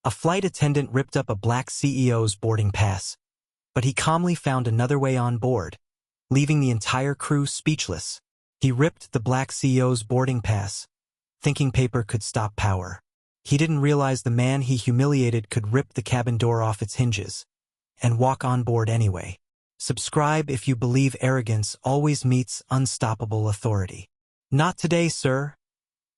A flight attendant ripped up a black CEO's boarding pass, but he calmly found another way on board, leaving the entire crew speechless. He ripped the black CEO's boarding pass, thinking paper could stop power. He didn't realize the man he humiliated could rip the cabin door off its hinges and walk on board anyway. Subscribe if you believe arrogance always meets unstoppable authority. Not today, sir.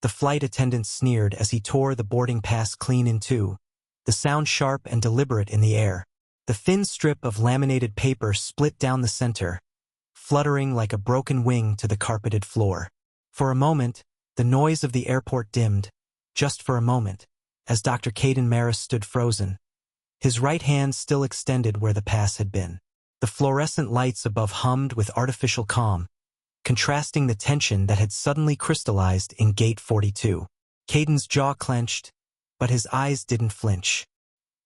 The flight attendant sneered as he tore the boarding pass clean in two, the sound sharp and deliberate in the air. The thin strip of laminated paper split down the center, fluttering like a broken wing to the carpeted floor. For a moment, the noise of the airport dimmed, just for a moment, as Dr. Caden Maris stood frozen, his right hand still extended where the pass had been. The fluorescent lights above hummed with artificial calm, contrasting the tension that had suddenly crystallized in Gate 42. Caden's jaw clenched, but his eyes didn't flinch.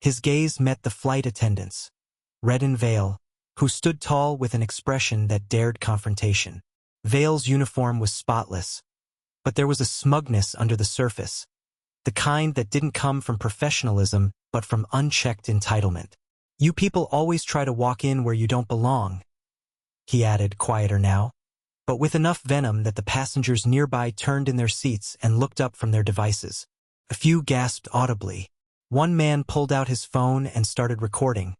His gaze met the flight attendant's, Red and Vale, who stood tall with an expression that dared confrontation. Vale's uniform was spotless, but there was a smugness under the surface, the kind that didn't come from professionalism but from unchecked entitlement. "You people always try to walk in where you don't belong," he added, quieter now, but with enough venom that the passengers nearby turned in their seats and looked up from their devices. A few gasped audibly. One man pulled out his phone and started recording,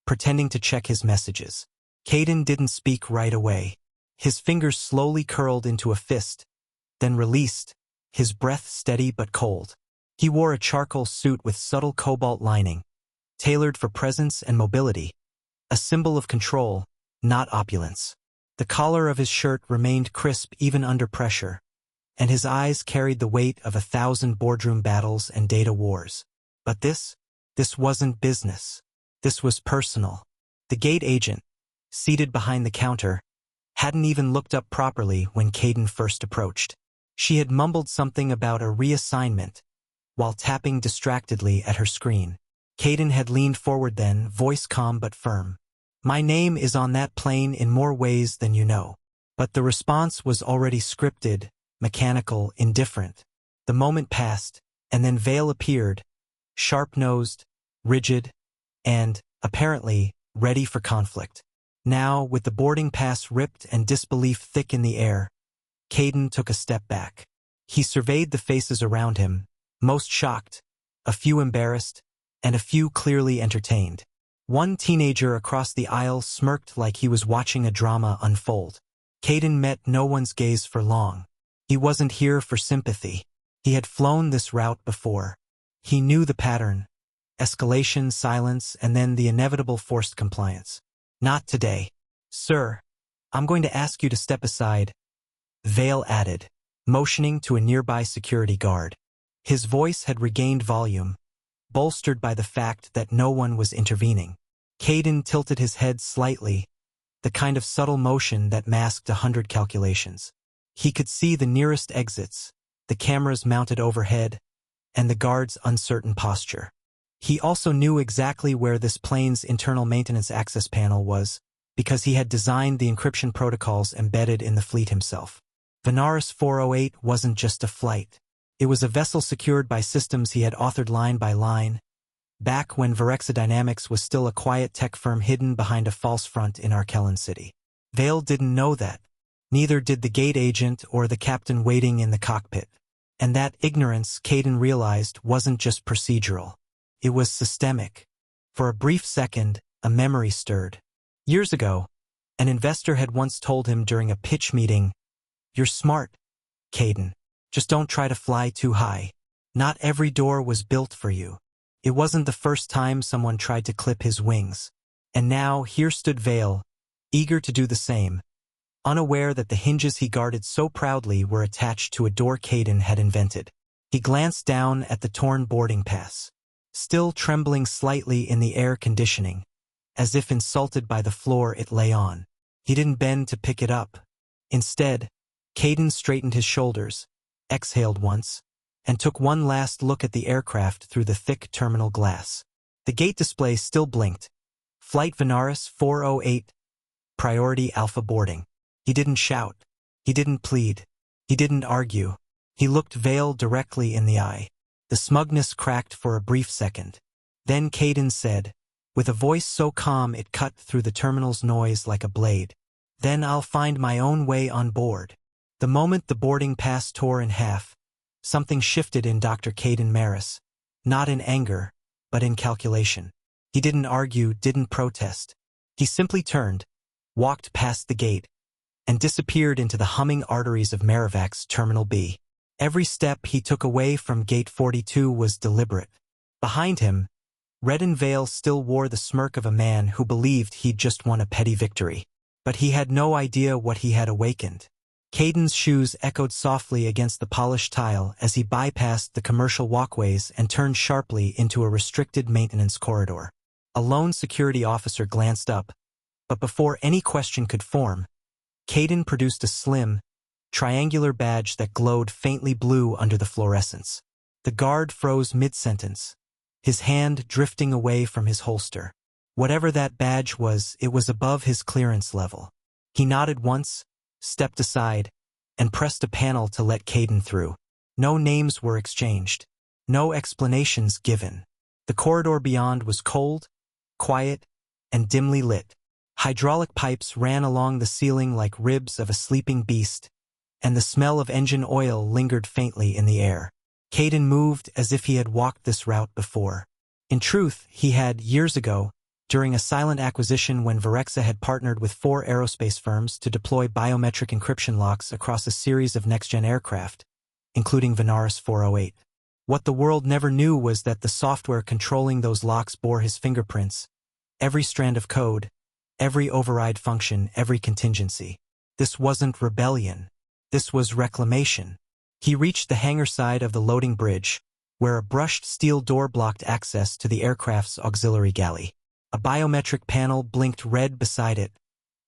pretending to check his messages. Caden didn't speak right away. His fingers slowly curled into a fist, then released, his breath steady but cold. He wore a charcoal suit with subtle cobalt lining, tailored for presence and mobility, a symbol of control, not opulence. The collar of his shirt remained crisp even under pressure, and his eyes carried the weight of 1,000 boardroom battles and data wars. But this wasn't business. This was personal. The gate agent, seated behind the counter, hadn't even looked up properly when Caden first approached. She had mumbled something about a reassignment, while tapping distractedly at her screen. Caden had leaned forward then, voice calm but firm. "My name is on that plane in more ways than you know." But the response was already scripted, mechanical, indifferent. The moment passed, and then Vale appeared, sharp-nosed, rigid, and, apparently, ready for conflict. Now, with the boarding pass ripped and disbelief thick in the air, Caden took a step back. He surveyed the faces around him, most shocked, a few embarrassed, and a few clearly entertained. One teenager across the aisle smirked like he was watching a drama unfold. Caden met no one's gaze for long. He wasn't here for sympathy. He had flown this route before. He knew the pattern: escalation, silence, and then the inevitable forced compliance. "Not today. Sir, I'm going to ask you to step aside," Vale added, motioning to a nearby security guard. His voice had regained volume, bolstered by the fact that no one was intervening. Caden tilted his head slightly, the kind of subtle motion that masked 100 calculations. He could see the nearest exits, the cameras mounted overhead, and the guard's uncertain posture. He also knew exactly where this plane's internal maintenance access panel was, because he had designed the encryption protocols embedded in the fleet himself. Venaris 408 wasn't just a flight. It was a vessel secured by systems he had authored line by line, back when Dynamics was still a quiet tech firm hidden behind a false front in Arkellen City. Vale didn't know that. Neither did the gate agent or the captain waiting in the cockpit. And that ignorance, Caden realized, wasn't just procedural. It was systemic. For a brief second, a memory stirred. Years ago, an investor had once told him during a pitch meeting, "You're smart, Caden. Just don't try to fly too high. Not every door was built for you." It wasn't the first time someone tried to clip his wings. And now, here stood Vale, eager to do the same, unaware that the hinges he guarded so proudly were attached to a door Caden had invented. He glanced down at the torn boarding pass, still trembling slightly in the air conditioning, as if insulted by the floor it lay on. He didn't bend to pick it up. Instead, Caden straightened his shoulders, exhaled once, and took one last look at the aircraft through the thick terminal glass. The gate display still blinked. Flight Venaris 408, priority Alpha boarding. He didn't shout. He didn't plead. He didn't argue. He looked Vale directly in the eye. The smugness cracked for a brief second. Then Caden said, with a voice so calm it cut through the terminal's noise like a blade, "Then I'll find my own way on board." The moment the boarding pass tore in half, something shifted in Dr. Caden Maris, not in anger, but in calculation. He didn't argue, didn't protest. He simply turned, walked past the gate, and disappeared into the humming arteries of Merivac's Terminal B. Every step he took away from Gate 42 was deliberate. Behind him, Redden Vale still wore the smirk of a man who believed he'd just won a petty victory. But he had no idea what he had awakened. Caden's shoes echoed softly against the polished tile as he bypassed the commercial walkways and turned sharply into a restricted maintenance corridor. A lone security officer glanced up, but before any question could form, Caden produced a slim, triangular badge that glowed faintly blue under the fluorescence. The guard froze mid-sentence, his hand drifting away from his holster. Whatever that badge was, it was above his clearance level. He nodded once, stepped aside, and pressed a panel to let Caden through. No names were exchanged. No explanations given. The corridor beyond was cold, quiet, and dimly lit. Hydraulic pipes ran along the ceiling like ribs of a sleeping beast, and the smell of engine oil lingered faintly in the air. Caden moved as if he had walked this route before. In truth, he had, years ago, during a silent acquisition when Virexa had partnered with 4 aerospace firms to deploy biometric encryption locks across a series of next-gen aircraft, including Venaris 408. What the world never knew was that the software controlling those locks bore his fingerprints, every strand of code, every override function, every contingency. This wasn't rebellion. This was reclamation. He reached the hangar side of the loading bridge, where a brushed steel door blocked access to the aircraft's auxiliary galley. A biometric panel blinked red beside it,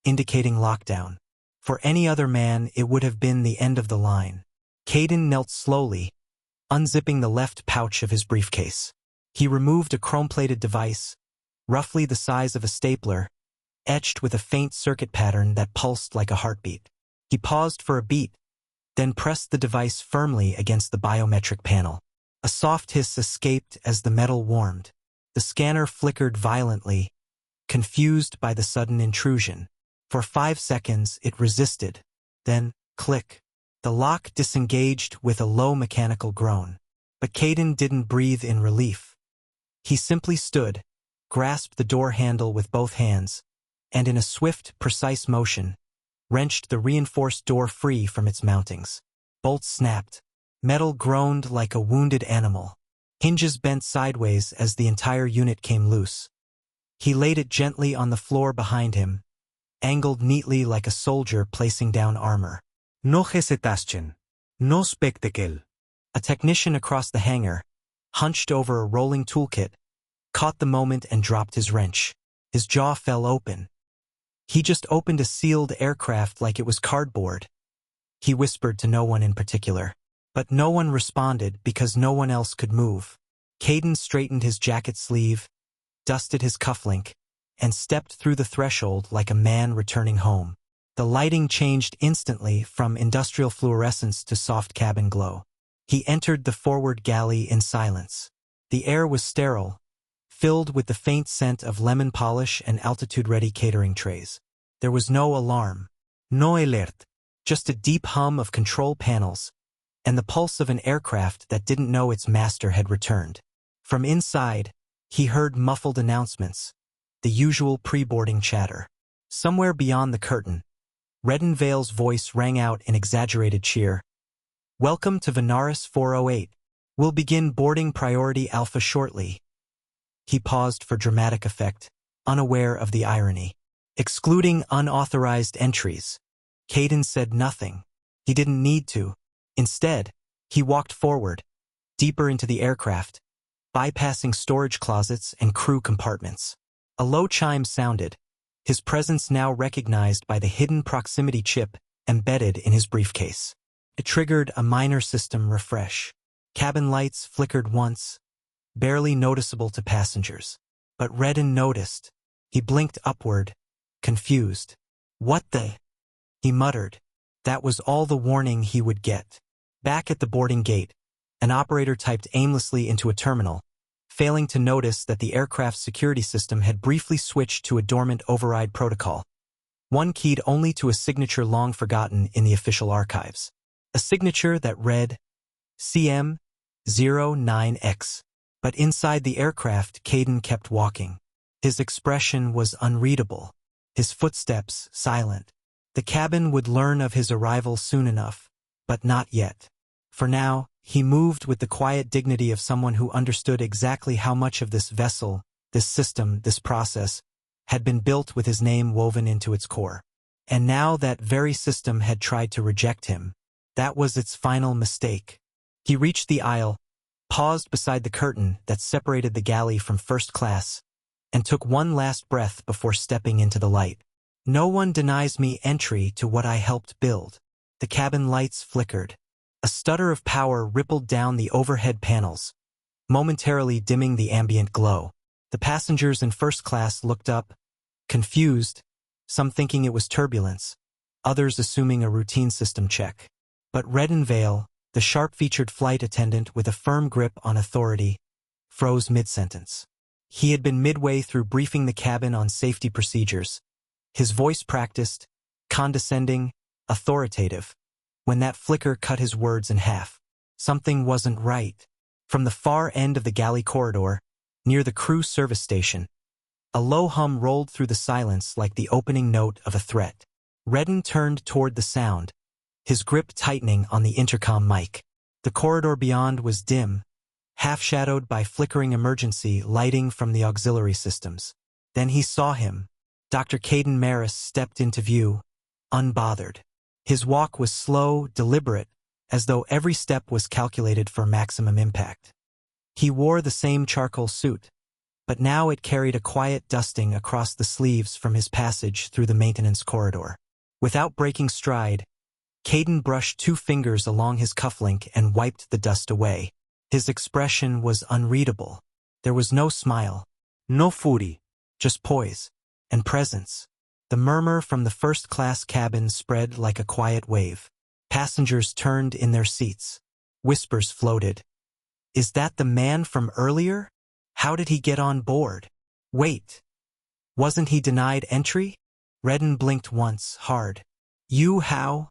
indicating lockdown. For any other man, it would have been the end of the line. Caden knelt slowly, unzipping the left pouch of his briefcase. He removed a chrome-plated device, roughly the size of a stapler, etched with a faint circuit pattern that pulsed like a heartbeat. He paused for a beat, then pressed the device firmly against the biometric panel. A soft hiss escaped as the metal warmed. The scanner flickered violently, confused by the sudden intrusion. For 5 seconds it resisted. Then, click. The lock disengaged with a low mechanical groan. But Caden didn't breathe in relief. He simply stood, grasped the door handle with both hands, and in a swift, precise motion, wrenched the reinforced door free from its mountings. Bolts snapped. Metal groaned like a wounded animal. Hinges bent sideways as the entire unit came loose. He laid it gently on the floor behind him, angled neatly like a soldier placing down armor. No hesitation. No spectacle. A technician across the hangar, hunched over a rolling toolkit, caught the moment and dropped his wrench. His jaw fell open. He just opened a sealed aircraft like it was cardboard. He whispered to no one in particular. But no one responded because no one else could move. Caden straightened his jacket sleeve, dusted his cufflink, and stepped through the threshold like a man returning home. The lighting changed instantly from industrial fluorescence to soft cabin glow. He entered the forward galley in silence. The air was sterile, filled with the faint scent of lemon polish and altitude-ready catering trays. There was no alarm, no alert, just a deep hum of control panels, and the pulse of an aircraft that didn't know its master had returned. From inside, he heard muffled announcements, the usual pre-boarding chatter. Somewhere beyond the curtain, Redden Vale's voice rang out in exaggerated cheer. "Welcome to Venaris 408. We'll begin boarding priority Alpha shortly." He paused for dramatic effect, unaware of the irony. Excluding unauthorized entries. Caden said nothing. He didn't need to. Instead, he walked forward, deeper into the aircraft, bypassing storage closets and crew compartments. A low chime sounded, his presence now recognized by the hidden proximity chip embedded in his briefcase. It triggered a minor system refresh. Cabin lights flickered once, barely noticeable to passengers. But Redden noticed. He blinked upward, confused. "What the?" he muttered. That was all the warning he would get. Back at the boarding gate, An operator typed aimlessly into a terminal, failing to notice that the aircraft's security system had briefly switched to a dormant override protocol, one keyed only to a signature long forgotten in the official archives. A signature that read CM09X. But inside the aircraft, Caden kept walking. His expression was unreadable, his footsteps silent. The cabin would learn of his arrival soon enough, but not yet. For now, he moved with the quiet dignity of someone who understood exactly how much of this vessel, this system, this process, had been built with his name woven into its core. And now that very system had tried to reject him. That was its final mistake. He reached the aisle, paused beside the curtain that separated the galley from first class, and took one last breath before stepping into the light. No one denies me entry to what I helped build. The cabin lights flickered. A stutter of power rippled down the overhead panels, momentarily dimming the ambient glow. The passengers in first class looked up, confused, some thinking it was turbulence, others assuming a routine system check. But Reddenvale, the sharp-featured flight attendant with a firm grip on authority, froze mid-sentence. He had been midway through briefing the cabin on safety procedures, his voice practiced, condescending, authoritative, when that flicker cut his words in half. Something wasn't right. From the far end of the galley corridor, near the crew service station, a low hum rolled through the silence like the opening note of a threat. Redden turned toward the sound, his grip tightening on the intercom mic. The corridor beyond was dim, half-shadowed by flickering emergency lighting from the auxiliary systems. Then he saw him. Dr. Caden Maris stepped into view, unbothered. His walk was slow, deliberate, as though every step was calculated for maximum impact. He wore the same charcoal suit, but now it carried a quiet dusting across the sleeves from his passage through the maintenance corridor. Without breaking stride, Caden brushed 2 fingers along his cufflink and wiped the dust away. His expression was unreadable. There was no smile, no fury, just poise and presence. The murmur from the first-class cabin spread like a quiet wave. Passengers turned in their seats. Whispers floated. Is that the man from earlier? How did he get on board? Wait. Wasn't he denied entry? Redden blinked once, hard. You how?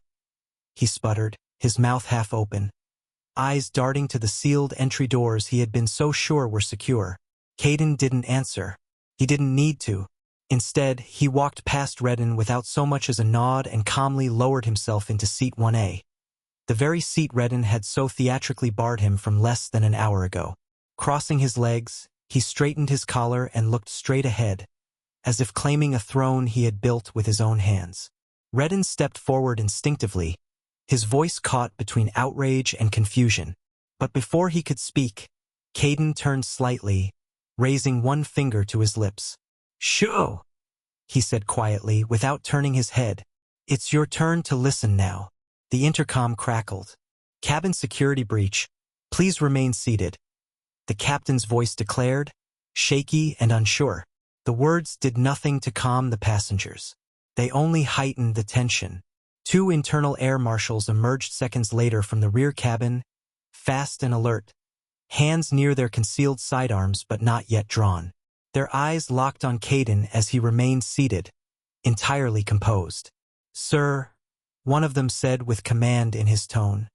He sputtered, his mouth half open, eyes darting to the sealed entry doors he had been so sure were secure. Caden didn't answer. He didn't need to. Instead, he walked past Redden without so much as a nod and calmly lowered himself into seat 1A. The very seat Redden had so theatrically barred him from less than an hour ago. Crossing his legs, he straightened his collar and looked straight ahead, as if claiming a throne he had built with his own hands. Redden stepped forward instinctively, his voice caught between outrage and confusion. But before he could speak, Caden turned slightly, raising one finger to his lips. "Shoo," he said quietly, without turning his head. "It's your turn to listen now." The intercom crackled. "Cabin security breach. Please remain seated," the captain's voice declared, shaky and unsure. The words did nothing to calm the passengers. They only heightened the tension. 2 internal air marshals emerged seconds later from the rear cabin, fast and alert, hands near their concealed sidearms but not yet drawn. Their eyes locked on Caden as he remained seated, entirely composed. "Sir," one of them said with command in his tone,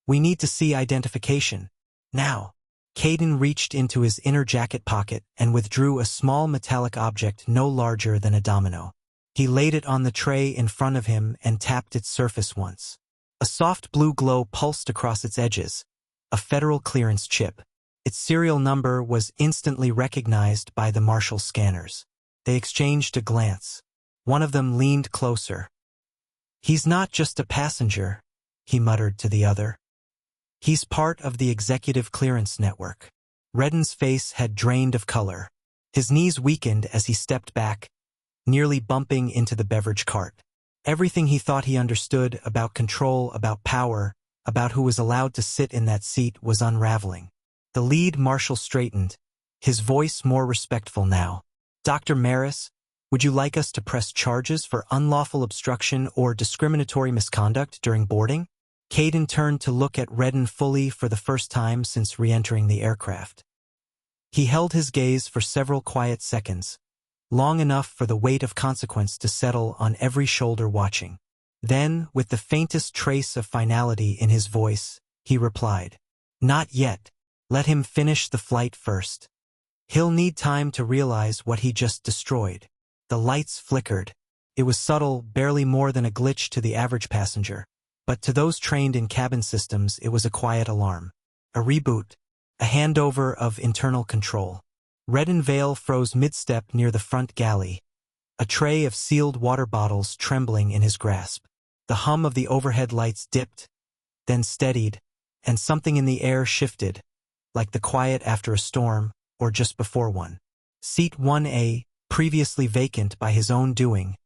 "we need to see identification. Now." Caden reached into his inner jacket pocket and withdrew a small metallic object no larger than a domino. He laid it on the tray in front of him and tapped its surface once. A soft blue glow pulsed across its edges, a federal clearance chip. Its serial number was instantly recognized by the marshal scanners. They exchanged a glance. One of them leaned closer. "He's not just a passenger," he muttered to the other. "He's part of the executive clearance network." Redden's face had drained of color. His knees weakened as he stepped back, nearly bumping into the beverage cart. Everything he thought he understood about control, about power, about who was allowed to sit in that seat was unraveling. The lead marshal straightened, his voice more respectful now. "Dr. Maris, would you like us to press charges for unlawful obstruction or discriminatory misconduct during boarding?" Caden turned to look at Redden fully for the first time since re-entering the aircraft. He held his gaze for several quiet seconds, long enough for the weight of consequence to settle on every shoulder watching. Then, with the faintest trace of finality in his voice, he replied, "Not yet. Let him finish the flight first. He'll need time to realize what he just destroyed." The lights flickered. It was subtle, barely more than a glitch to the average passenger. But to those trained in cabin systems, it was a quiet alarm. A reboot. A handover of internal control. Redden Vale froze mid-step near the front galley, a tray of sealed water bottles trembling in his grasp. The hum of the overhead lights dipped, then steadied, and something in the air shifted, like the quiet after a storm or just before one. Seat 1A, previously vacant by his own doing,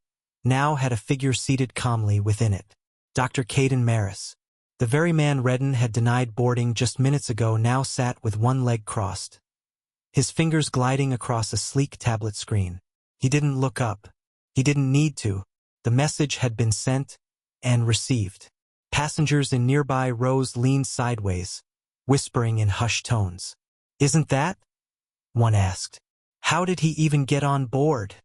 now had a figure seated calmly within it. Dr. Caden Maris. The very man Redden had denied boarding just minutes ago now sat with one leg crossed, his fingers gliding across a sleek tablet screen. He didn't look up. He didn't need to. The message had been sent and received. Passengers in nearby rows leaned sideways, whispering in hushed tones. "Isn't that?" one asked. "How did he even get on board?"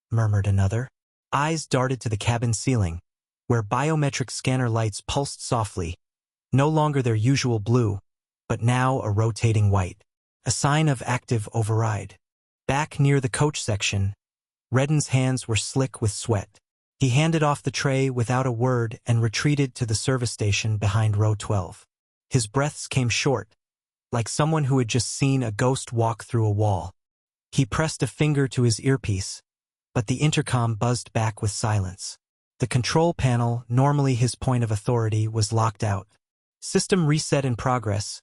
murmured another. Eyes darted to the cabin ceiling, where biometric scanner lights pulsed softly, no longer their usual blue, but now a rotating white, a sign of active override. Back near the coach section, Redden's hands were slick with sweat. He handed off the tray without a word and retreated to the service station behind row 12. His breaths came short, like someone who had just seen a ghost walk through a wall. He pressed a finger to his earpiece, but the intercom buzzed back with silence. The control panel, normally his point of authority, was locked out. "System reset in progress,"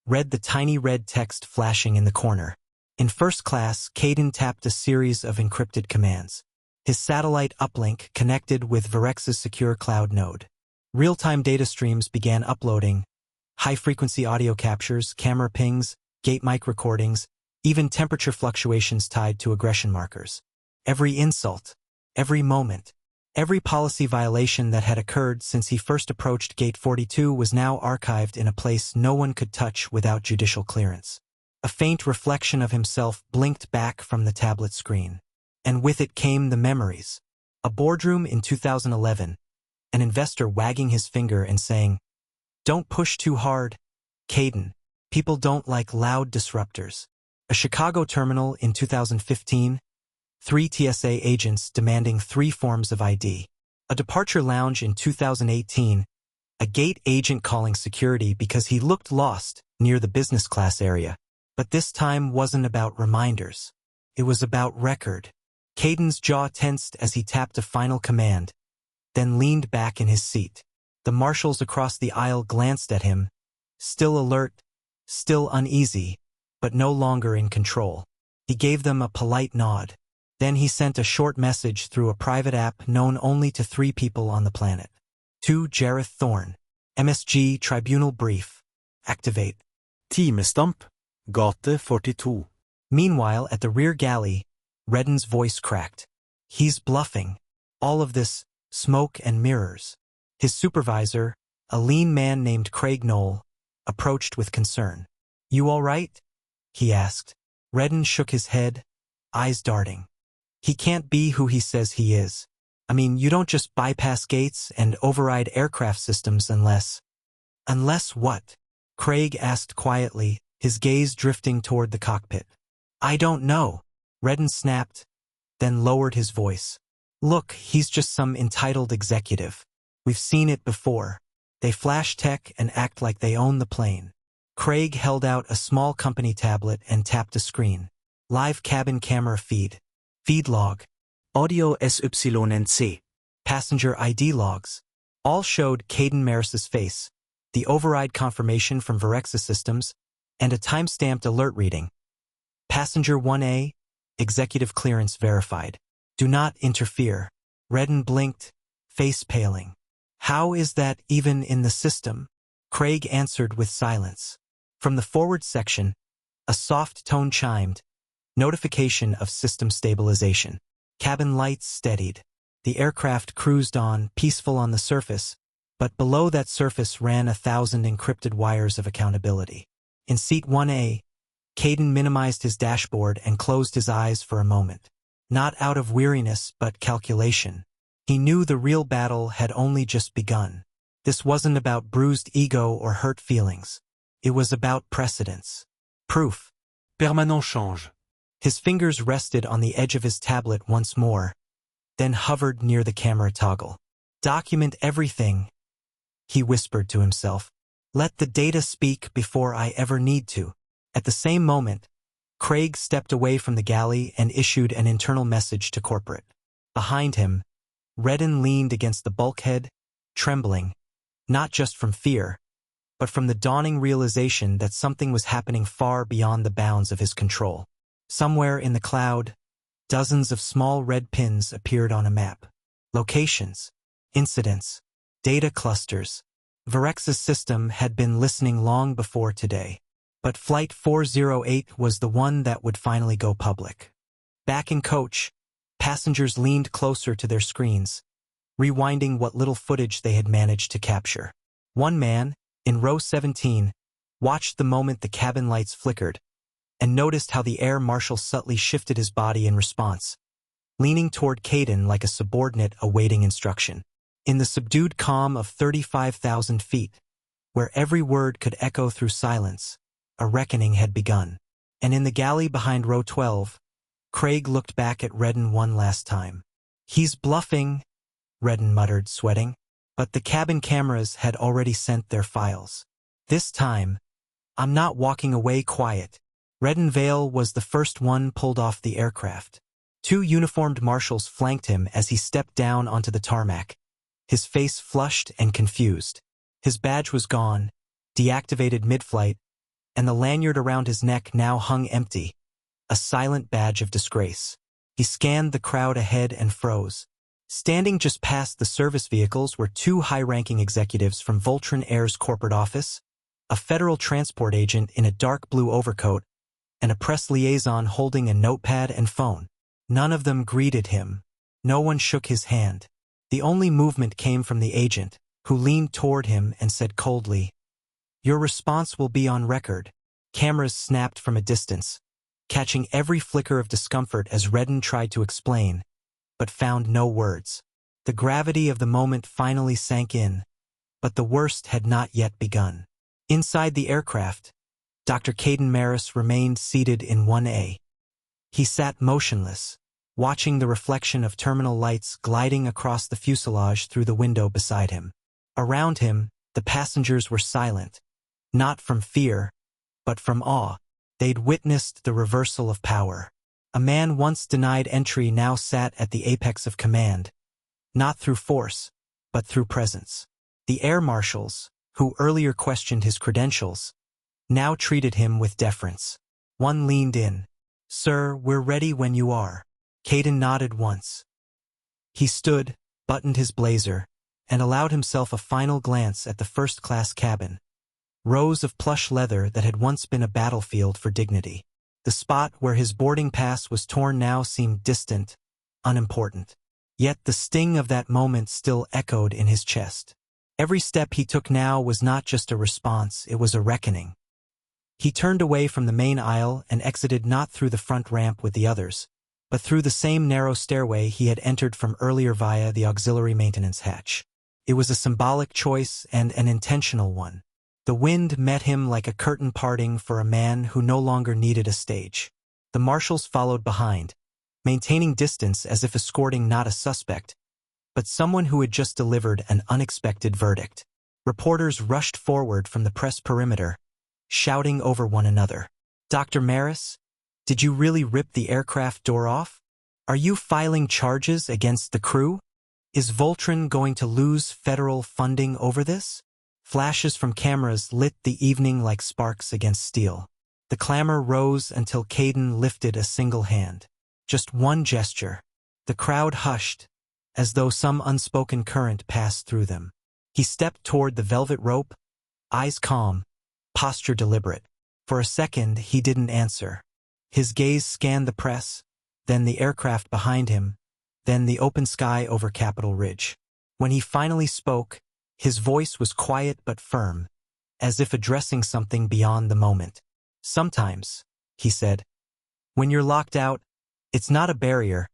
read the tiny red text flashing in the corner. In first class, Caden tapped a series of encrypted commands. His satellite uplink connected with Virex's secure cloud node. Real-time data streams began uploading, high-frequency audio captures, camera pings, gate mic recordings, even temperature fluctuations tied to aggression markers. Every insult, every moment, every policy violation that had occurred since he first approached Gate 42 was now archived in a place no one could touch without judicial clearance. A faint reflection of himself blinked back from the tablet screen. And with it came the memories. A boardroom in 2011, an investor wagging his finger and saying, "Don't push too hard, Caden. People don't like loud disruptors." A Chicago terminal in 2015, 3 TSA agents demanding 3 forms of ID. A departure lounge in 2018, a gate agent calling security because he looked lost near the business class area. But this time wasn't about reminders. It was about record. Caden's jaw tensed as he tapped a final command, then leaned back in his seat. The marshals across the aisle glanced at him, still alert, still uneasy, but no longer in control. He gave them a polite nod. Then he sent a short message through a private app known only to 3 people on the planet. To Jareth Thorne. MSG Tribunal Brief. Activate. Timestamp. Gate 42. Meanwhile, at the rear galley, Redden's voice cracked. "He's bluffing. All of this, smoke and mirrors." His supervisor, a lean man named Craig Knoll, approached with concern. "You all right?" he asked. Redden shook his head, eyes darting. "He can't be who he says he is. I mean, you don't just bypass gates and override aircraft systems unless..." "Unless what?" Craig asked quietly, his gaze drifting toward the cockpit. "I don't know," Redden snapped, then lowered his voice. "Look, he's just some entitled executive. We've seen it before. They flash tech and act like they own the plane." Craig held out a small company tablet and tapped a screen. Live cabin camera feed. Feed log. Audio SYNC. Passenger ID logs. All showed Caden Maris's face, the override confirmation from Virex's systems, and a time-stamped alert reading. Passenger 1A, executive clearance verified. Do not interfere. Redden blinked, face paling. How is that even in the system? Craig answered with silence. From the forward section, a soft tone chimed. Notification of system stabilization. Cabin lights steadied. The aircraft cruised on, peaceful on the surface, But below that surface ran 1,000 encrypted wires of accountability. In seat 1A, Caden minimized his dashboard and closed his eyes for a moment. Not out of weariness, but calculation. He knew the real battle had only just begun. This wasn't about bruised ego or hurt feelings. It was about precedence. Proof. Permanent change. His fingers rested on the edge of his tablet once more, then hovered near the camera toggle. Document everything, he whispered to himself. Let the data speak before I ever need to. At the same moment, Craig stepped away from the galley and issued an internal message to corporate. Behind him, Redden leaned against the bulkhead, trembling, not just from fear, but from the dawning realization that something was happening far beyond the bounds of his control. Somewhere in the cloud, dozens of small red pins appeared on a map. Locations, incidents, data clusters. Varex's system had been listening long before today. But Flight 408 was the one that would finally go public. Back in coach, passengers leaned closer to their screens, rewinding what little footage they had managed to capture. One man, in row 17, watched the moment the cabin lights flickered, and noticed how the air marshal subtly shifted his body in response, leaning toward Caden like a subordinate awaiting instruction. In the subdued calm of 35,000 feet, where every word could echo through silence, a reckoning had begun. And in the galley behind row 12, Craig looked back at Redden one last time. He's bluffing, Redden muttered, sweating. But the cabin cameras had already sent their files. This time, I'm not walking away quiet. Redden Vale was the first one pulled off the aircraft. 2 uniformed marshals flanked him as he stepped down onto the tarmac, his face flushed and confused. His badge was gone, deactivated mid-flight, and the lanyard around his neck now hung empty, a silent badge of disgrace. He scanned the crowd ahead and froze. Standing just past the service vehicles were 2 high-ranking executives from Voltron Air's corporate office, a federal transport agent in a dark blue overcoat, and a press liaison holding a notepad and phone. None of them greeted him. No one shook his hand. The only movement came from the agent, who leaned toward him and said coldly, "Your response will be on record." Cameras snapped from a distance, catching every flicker of discomfort as Redden tried to explain, but found no words. The gravity of the moment finally sank in, but the worst had not yet begun. Inside the aircraft, Dr. Caden Maris remained seated in 1A. He sat motionless, watching the reflection of terminal lights gliding across the fuselage through the window beside him. Around him, the passengers were silent, not from fear, but from awe. They'd witnessed the reversal of power. A man once denied entry now sat at the apex of command, not through force, but through presence. The air marshals, who earlier questioned his credentials, now treated him with deference. One leaned in. "Sir, we're ready when you are." Caden nodded once. He stood, buttoned his blazer, and allowed himself a final glance at the first-class cabin. Rows of plush leather that had once been a battlefield for dignity. The spot where his boarding pass was torn now seemed distant, unimportant. Yet the sting of that moment still echoed in his chest. Every step he took now was not just a response, it was a reckoning. He turned away from the main aisle and exited not through the front ramp with the others, but through the same narrow stairway he had entered from earlier via the auxiliary maintenance hatch. It was a symbolic choice and an intentional one. The wind met him like a curtain parting for a man who no longer needed a stage. The marshals followed behind, maintaining distance as if escorting not a suspect, but someone who had just delivered an unexpected verdict. Reporters rushed forward from the press perimeter, shouting over one another. "Dr. Maris, did you really rip the aircraft door off? Are you filing charges against the crew? Is Voltron going to lose federal funding over this?" Flashes from cameras lit the evening like sparks against steel. The clamor rose until Caden lifted a single hand. Just one gesture. The crowd hushed, as though some unspoken current passed through them. He stepped toward the velvet rope, eyes calm, posture deliberate. For a second, he didn't answer. His gaze scanned the press, then the aircraft behind him, then the open sky over Capitol Ridge. When he finally spoke, His voice was quiet but firm, as if addressing something beyond the moment. Sometimes, he said, when you're locked out, it's not a barrier,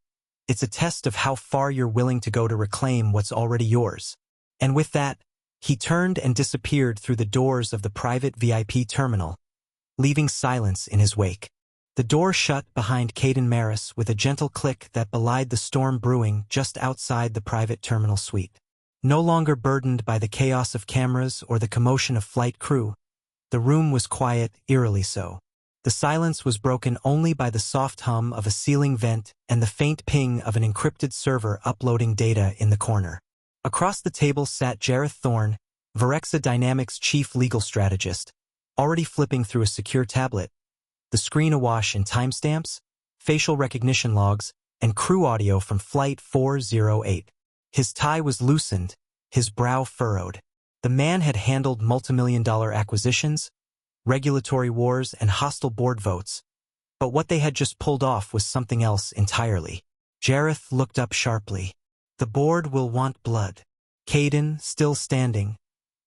it's a test of how far you're willing to go to reclaim what's already yours. And with that, he turned and disappeared through the doors of the private VIP terminal, leaving silence in his wake. The door shut behind Caden Maris with a gentle click that belied the storm brewing just outside the private terminal suite. No longer burdened by the chaos of cameras or the commotion of flight crew, the room was quiet, eerily so. The silence was broken only by the soft hum of a ceiling vent and the faint ping of an encrypted server uploading data in the corner. Across the table sat Jareth Thorne, Virexa Dynamics chief legal strategist, already flipping through a secure tablet, the screen awash in timestamps, facial recognition logs, and crew audio from Flight 408. His tie was loosened, his brow furrowed. The man had handled multimillion-dollar acquisitions, regulatory wars, and hostile board votes, but what they had just pulled off was something else entirely. Jareth looked up sharply. The board will want blood. Caden, still standing,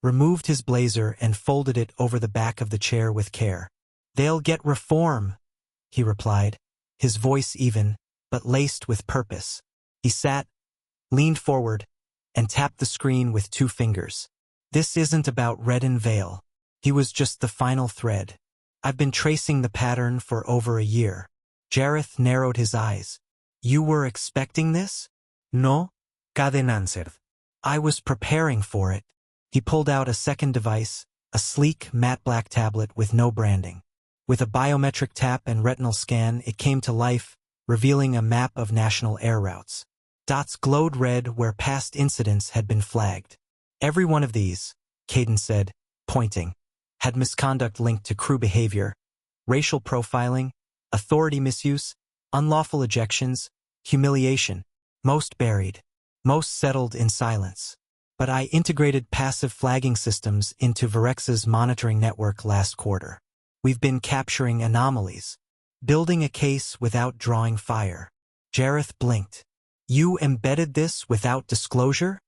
removed his blazer and folded it over the back of the chair with care. They'll get reform, he replied, his voice even, but laced with purpose. He sat, leaned forward, and tapped the screen with 2 fingers. This isn't about Redden Vale. He was just the final thread. I've been tracing the pattern for over a year. Jareth narrowed his eyes. You were expecting this? No, Caden answered. I was preparing for it. He pulled out a second device, a sleek, matte black tablet with no branding. With a biometric tap and retinal scan, it came to life, revealing a map of national air routes. Dots glowed red where past incidents had been flagged. Every one of these, Caden said, pointing, had misconduct linked to crew behavior, racial profiling, authority misuse, unlawful ejections, humiliation, most buried, most settled in silence. But I integrated passive flagging systems into Virexa's monitoring network last quarter. We've been capturing anomalies, building a case without drawing fire. Jareth blinked. You embedded this without disclosure?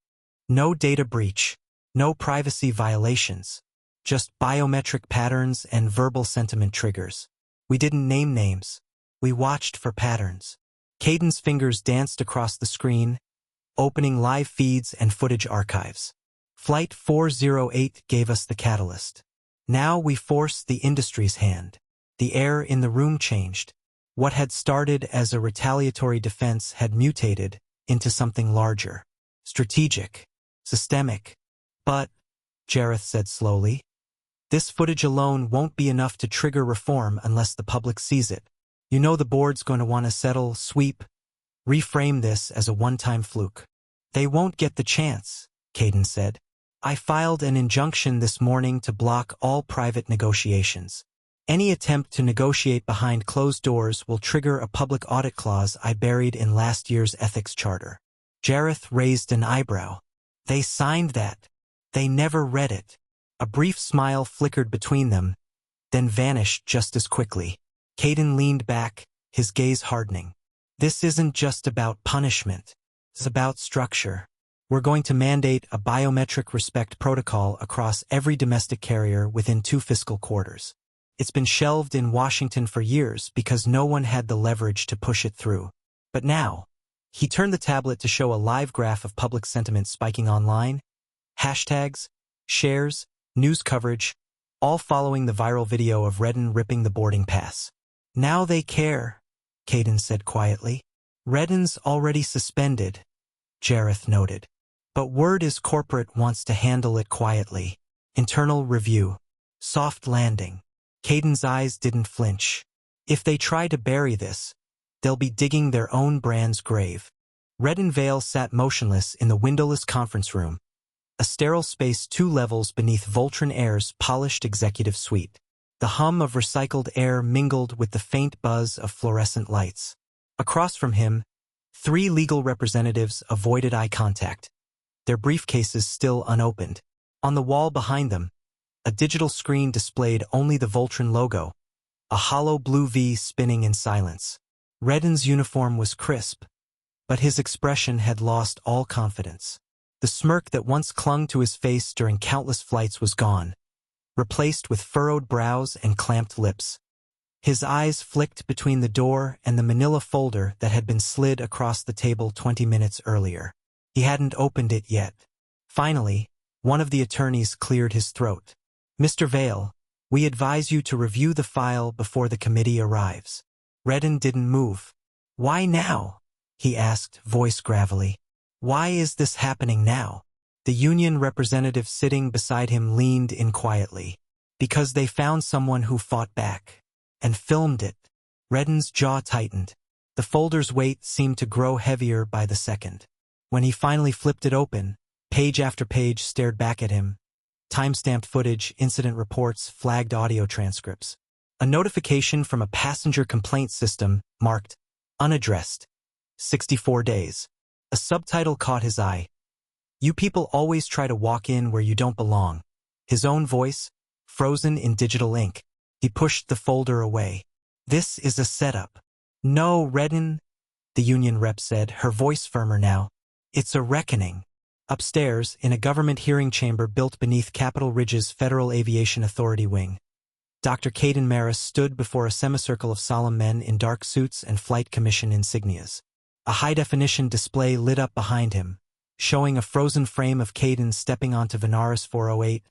No data breach, no privacy violations, just biometric patterns and verbal sentiment triggers. We didn't name names. We watched for patterns. Caden's fingers danced across the screen, opening live feeds and footage archives. Flight 408 gave us the catalyst. Now we forced the industry's hand. The air in the room changed. What had started as a retaliatory defense had mutated into something larger, strategic, systemic. But, Jareth said slowly, this footage alone won't be enough to trigger reform unless the public sees it. You know the board's going to want to settle, sweep, reframe this as a one-time fluke. They won't get the chance, Caden said. I filed an injunction this morning to block all private negotiations. Any attempt to negotiate behind closed doors will trigger a public audit clause I buried in last year's ethics charter. Jareth raised an eyebrow. They signed that. They never read it. A brief smile flickered between them, then vanished just as quickly. Caden leaned back, his gaze hardening. This isn't just about punishment. It's about structure. We're going to mandate a biometric respect protocol across every domestic carrier within 2 fiscal quarters. It's been shelved in Washington for years because no one had the leverage to push it through. But now, he turned the tablet to show a live graph of public sentiment spiking online, hashtags, shares, news coverage, all following the viral video of Redden ripping the boarding pass. Now they care, Caden said quietly. Redden's already suspended, Jareth noted. But word is corporate wants to handle it quietly. Internal review. Soft landing. Caden's eyes didn't flinch. If they try to bury this, they'll be digging their own brand's grave. Redden Vale sat motionless in the windowless conference room, a sterile space 2 levels beneath Voltron Air's polished executive suite. The hum of recycled air mingled with the faint buzz of fluorescent lights. Across from him, 3 legal representatives avoided eye contact, their briefcases still unopened. On the wall behind them, a digital screen displayed only the Voltron logo, a hollow blue V spinning in silence. Redden's uniform was crisp, but his expression had lost all confidence. The The smirk that once clung to his face during countless flights was gone, replaced with furrowed brows and clamped lips. His eyes flicked between the door and the manila folder that had been slid across the table 20 minutes earlier. He hadn't opened it yet. Finally, one of the attorneys cleared his throat. "Mr. Vale, we advise you to review the file before the committee arrives." Redden didn't move. "Why now?" he asked, voice gravelly. "Why is this happening now?" The union representative sitting beside him leaned in quietly. "Because they found someone who fought back. And filmed it." Redden's jaw tightened. The folder's weight seemed to grow heavier by the second. When he finally flipped it open, page after page stared back at him. Time-stamped footage, incident reports, flagged audio transcripts. A notification from a passenger complaint system marked unaddressed. 64 days. A subtitle caught his eye. "You people always try to walk in where you don't belong." His own voice, frozen in digital ink. He pushed the folder away. "This is a setup." "No, Redden," the union rep said, her voice firmer now. "It's a reckoning." Upstairs, in a government hearing chamber built beneath Capitol Ridge's Federal Aviation Authority wing, Dr. Caden Maris stood before a semicircle of solemn men in dark suits and flight commission insignias. A high-definition display lit up behind him, showing a frozen frame of Caden stepping onto Venaris 408,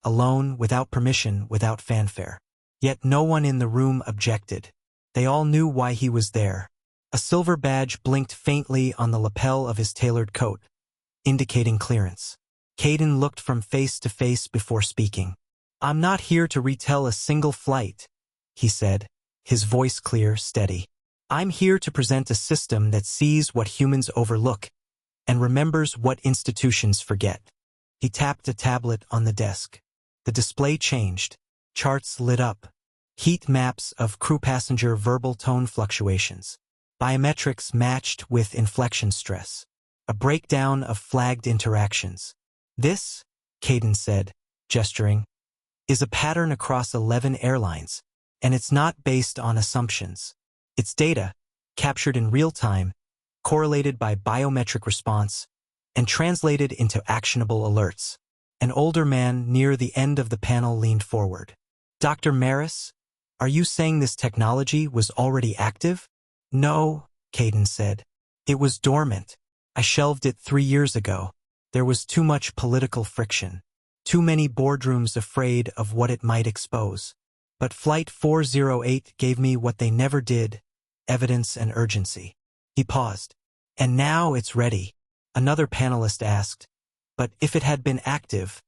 alone, without permission, without fanfare. Yet no one in the room objected. They all knew why he was there. A silver badge blinked faintly on the lapel of his tailored coat, indicating clearance. Caden looked from face to face before speaking. "I'm not here to retell a single flight," he said, his voice clear, steady. "I'm here to present a system that sees what humans overlook and remembers what institutions forget." He tapped a tablet on the desk. The display changed. Charts lit up. Heat maps of crew-passenger verbal tone fluctuations. Biometrics matched with inflection stress. A breakdown of flagged interactions. "This," Caden said, gesturing, "is a pattern across 11 airlines, and it's not based on assumptions. It's data, captured in real time, correlated by biometric response, and translated into actionable alerts." An older man near the end of the panel leaned forward. "Dr. Maris, are you saying this technology was already active?" "No," Caden said. "It was dormant. I shelved it 3 years ago. There was too much political friction. Too many boardrooms afraid of what it might expose. But Flight 408 gave me what they never did, evidence and urgency." He paused. "And now it's ready," another panelist asked. "But if it had been active,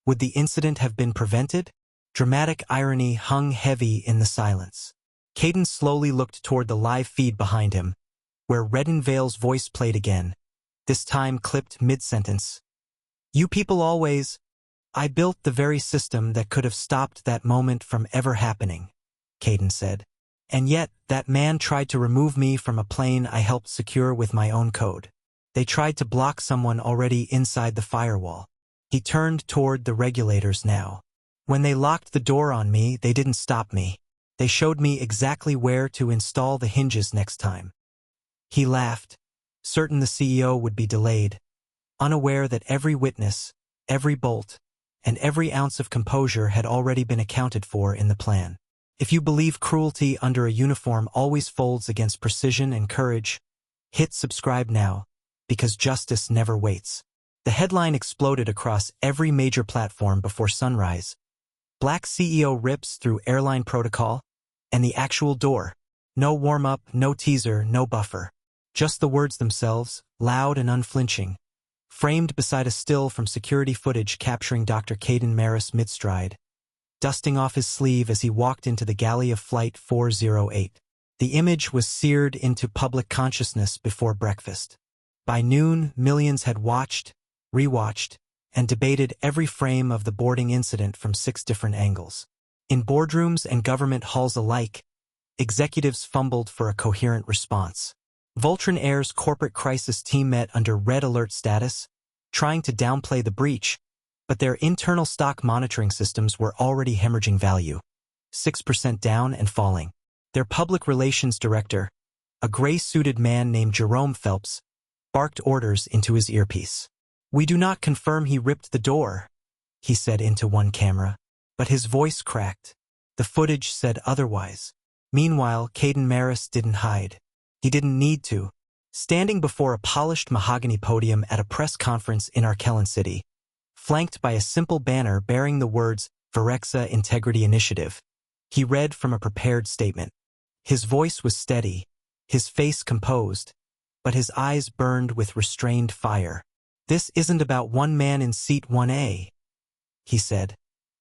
would the incident have been prevented?" Dramatic irony hung heavy in the silence. Caden slowly looked toward the live feed behind him, where Redden Vale's voice played again, this time clipped mid-sentence. "You people always. I built the very system that could have stopped that moment from ever happening," Caden said. "And yet, that man tried to remove me from a plane I helped secure with my own code. They tried to block someone already inside the firewall." He turned toward the regulators now. "When they locked the door on me, they didn't stop me. They showed me exactly where to install the hinges next time." He laughed, certain the CEO would be delayed, unaware that every witness, every bolt, and every ounce of composure had already been accounted for in the plan. If you believe cruelty under a uniform always folds against precision and courage, hit subscribe now, because justice never waits. The headline exploded across every major platform before sunrise. Black CEO rips through airline protocol, and the actual door. No warm-up, no teaser, no buffer. Just the words themselves, loud and unflinching, framed beside a still from security footage capturing Dr. Caden Maris mid-stride, dusting off his sleeve as he walked into the galley of Flight 408. The image was seared into public consciousness before breakfast. By noon, millions had watched, rewatched, and debated every frame of the boarding incident from 6 different angles. In boardrooms and government halls alike, executives fumbled for a coherent response. Voltron Air's corporate crisis team met under red alert status, trying to downplay the breach, but their internal stock monitoring systems were already hemorrhaging value, 6% down and falling. Their public relations director, a gray-suited man named Jerome Phelps, barked orders into his earpiece. "We do not confirm he ripped the door," he said into one camera. But his voice cracked. The footage said otherwise. Meanwhile, Caden Maris didn't hide. He didn't need to. Standing before a polished mahogany podium at a press conference in Arkellan City, flanked by a simple banner bearing the words Virexa Integrity Initiative, he read from a prepared statement. His voice was steady, his face composed, but his eyes burned with restrained fire. "This isn't about one man in seat 1A, he said,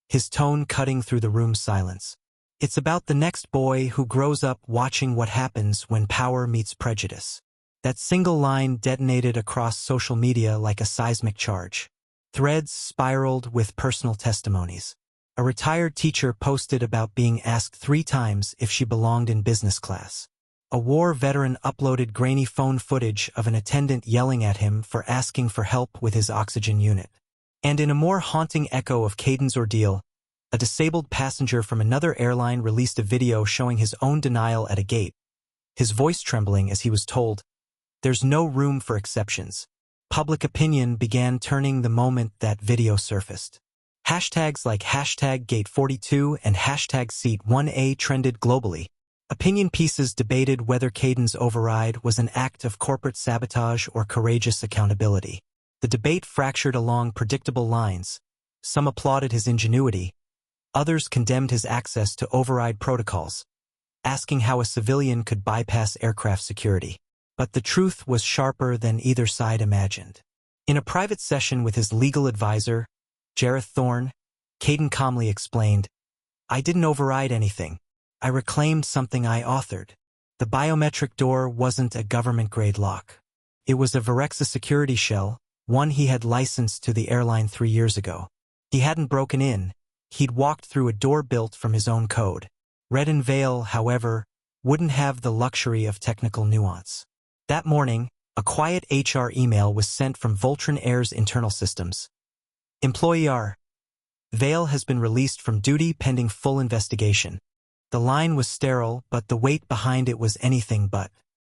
his tone cutting through the room's silence. "It's about the next boy who grows up watching what happens when power meets prejudice." That single line detonated across social media like a seismic charge. Threads spiraled with personal testimonies. A retired teacher posted about being asked 3 times if she belonged in business class. A war veteran uploaded grainy phone footage of an attendant yelling at him for asking for help with his oxygen unit. And in a more haunting echo of Caden's ordeal, a disabled passenger from another airline released a video showing his own denial at a gate, his voice trembling as he was told, "There's no room for exceptions." Public opinion began turning the moment that video surfaced. Hashtags like #Gate42 and #Seat1A trended globally. Opinion pieces debated whether Caden's override was an act of corporate sabotage or courageous accountability. The debate fractured along predictable lines. Some applauded his ingenuity. Others condemned his access to override protocols, asking how a civilian could bypass aircraft security. But the truth was sharper than either side imagined. In a private session with his legal advisor, Jareth Thorne, Caden calmly explained, "I didn't override anything. I reclaimed something I authored. The biometric door wasn't a government-grade lock. It was a Virexa security shell, one he had licensed to the airline 3 years ago. He hadn't broken in. He'd walked through a door built from his own code. Red and Vale, however, wouldn't have the luxury of technical nuance." That morning, a quiet HR email was sent from Voltron Air's internal systems. "Employee R. Vale has been released from duty pending full investigation." The line was sterile, but the weight behind it was anything but.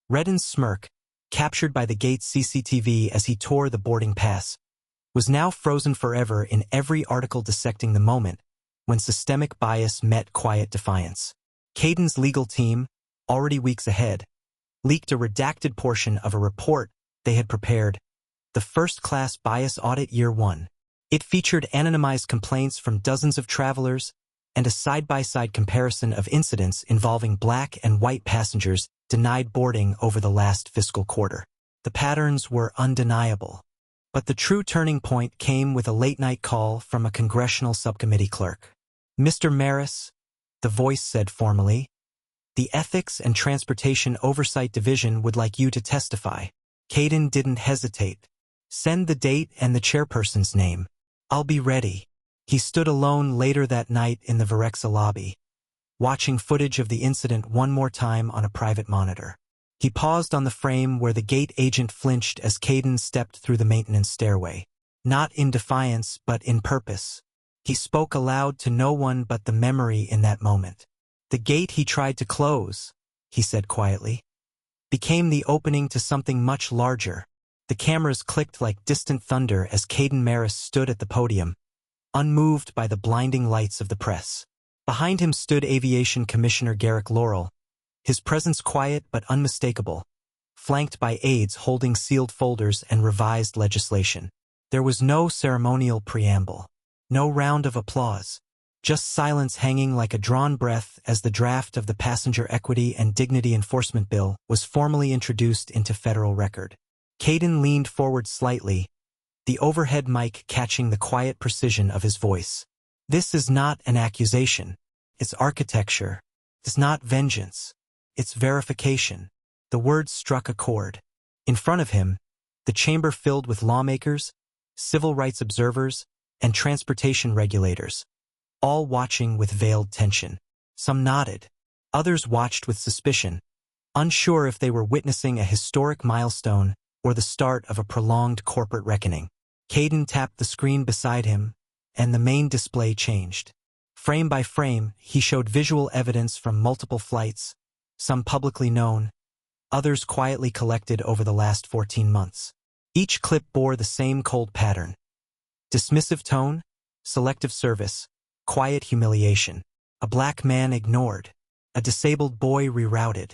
Redden's smirk, captured by the gate's CCTV as he tore the boarding pass, was now frozen forever in every article dissecting the moment when systemic bias met quiet defiance. Caden's legal team, already weeks ahead, leaked a redacted portion of a report they had prepared, the First-Class Bias Audit Year 1. It featured anonymized complaints from dozens of travelers and a side-by-side comparison of incidents involving black and white passengers denied boarding over the last fiscal quarter. The patterns were undeniable. But the true turning point came with a late-night call from a congressional subcommittee clerk. "Mr. Maris," the voice said formally, "the Ethics and Transportation Oversight Division would like you to testify." Caden didn't hesitate. "Send the date and the chairperson's name. I'll be ready." He stood alone later that night in the Virexa lobby, watching footage of the incident one more time on a private monitor. He paused on the frame where the gate agent flinched as Caden stepped through the maintenance stairway. Not in defiance, but in purpose. He spoke aloud to no one but the memory in that moment. "The gate he tried to close," he said quietly, became the opening to something much larger. The cameras clicked like distant thunder as Caden Maris stood at the podium, unmoved by the blinding lights of the press. Behind him stood Aviation Commissioner Garrick Laurel, his presence quiet but unmistakable, flanked by aides holding sealed folders and revised legislation. There was no ceremonial preamble, no round of applause, just silence hanging like a drawn breath as the draft of the Passenger Equity and Dignity Enforcement Bill was formally introduced into federal record. Caden leaned forward slightly, the overhead mic catching the quiet precision of his voice. "This is not an accusation. It's architecture. It's not vengeance. It's verification." The words struck a chord. In front of him, the chamber filled with lawmakers, civil rights observers, and transportation regulators, all watching with veiled tension. Some nodded. Others watched with suspicion, unsure if they were witnessing a historic milestone or the start of a prolonged corporate reckoning. Caden tapped the screen beside him, and the main display changed. Frame by frame, he showed visual evidence from multiple flights, some publicly known, others quietly collected over the last 14 months. Each clip bore the same cold pattern. Dismissive tone, selective service, quiet humiliation. A black man ignored. A disabled boy rerouted.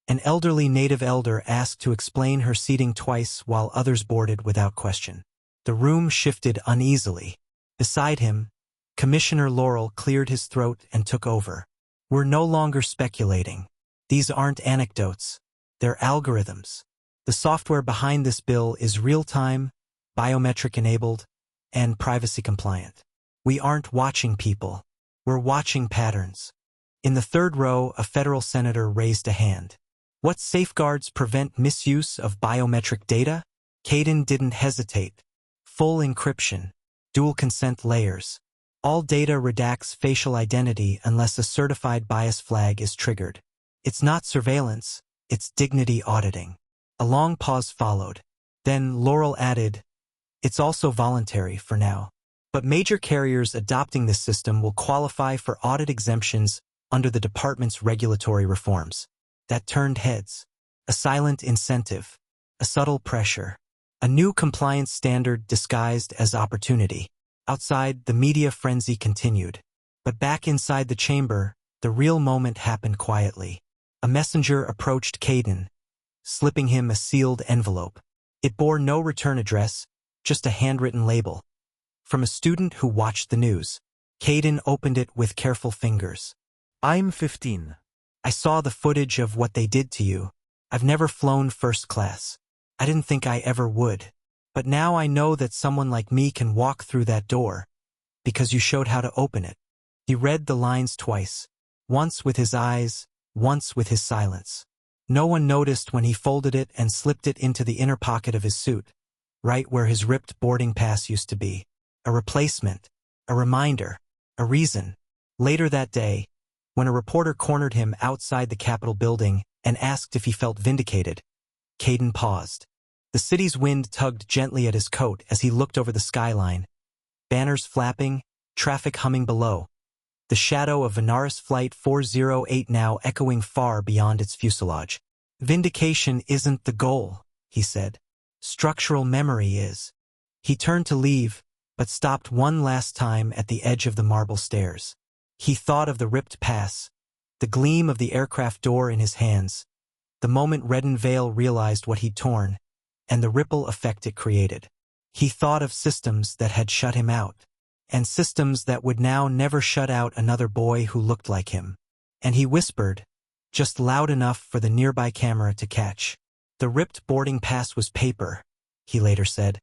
An elderly native elder asked to explain her seating twice while others boarded without question. The room shifted uneasily. Beside him, Commissioner Laurel cleared his throat and took over. We're no longer speculating. These aren't anecdotes. They're algorithms. The software behind this bill is real-time, biometric-enabled, and privacy-compliant. We aren't watching people. We're watching patterns. In the third row, a federal senator raised a hand. What safeguards prevent misuse of biometric data? Caden didn't hesitate. Full encryption. Dual consent layers. All data redacts facial identity unless a certified bias flag is triggered. It's not surveillance, it's dignity auditing. A long pause followed. Then Laurel added, it's also voluntary for now. But major carriers adopting this system will qualify for audit exemptions under the department's regulatory reforms. That turned heads. A silent incentive. A subtle pressure. A new compliance standard disguised as opportunity. Outside, the media frenzy continued. But back inside the chamber, the real moment happened quietly. A messenger approached Caden, slipping him a sealed envelope. It bore no return address, just a handwritten label. From a student who watched the news. Caden opened it with careful fingers. I'm 15. I saw the footage of what they did to you. I've never flown first class. I didn't think I ever would. But now I know that someone like me can walk through that door, because you showed how to open it. He read the lines twice, once with his eyes, once with his silence. No one noticed when he folded it and slipped it into the inner pocket of his suit, right where his ripped boarding pass used to be. A replacement, a reminder, a reason. Later that day, when a reporter cornered him outside the Capitol building and asked if he felt vindicated, Caden paused. The city's wind tugged gently at his coat as he looked over the skyline. Banners flapping, traffic humming below. The shadow of Vanaris Flight 408 now echoing far beyond its fuselage. Vindication isn't the goal, he said. Structural memory is. He turned to leave, but stopped one last time at the edge of the marble stairs. He thought of the ripped pass, the gleam of the aircraft door in his hands. The moment Redden Vale realized what he'd torn, and the ripple effect it created. He thought of systems that had shut him out, and systems that would now never shut out another boy who looked like him. And he whispered, just loud enough for the nearby camera to catch. The ripped boarding pass was paper, he later said.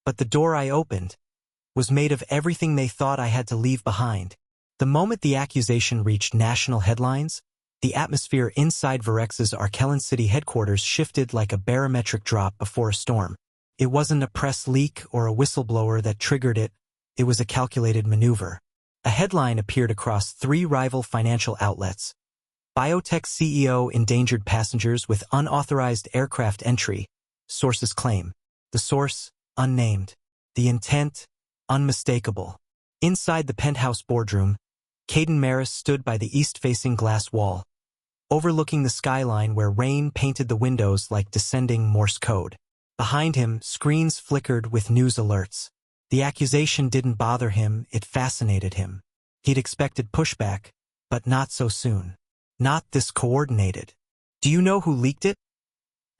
But the door I opened was made of everything they thought I had to leave behind. The moment the accusation reached national headlines, the atmosphere inside Varex's Arkellen City headquarters shifted like a barometric drop before a storm. It wasn't a press leak or a whistleblower that triggered it, it was a calculated maneuver. A headline appeared across 3 rival financial outlets. Biotech CEO endangered passengers with unauthorized aircraft entry, sources claim. The source, unnamed. The intent, unmistakable. Inside the penthouse boardroom, Caden Maris stood by the east-facing glass wall, overlooking the skyline where rain painted the windows like descending Morse code. Behind him, screens flickered with news alerts. The accusation didn't bother him, it fascinated him. He'd expected pushback, but not so soon. Not this coordinated. Do you know who leaked it?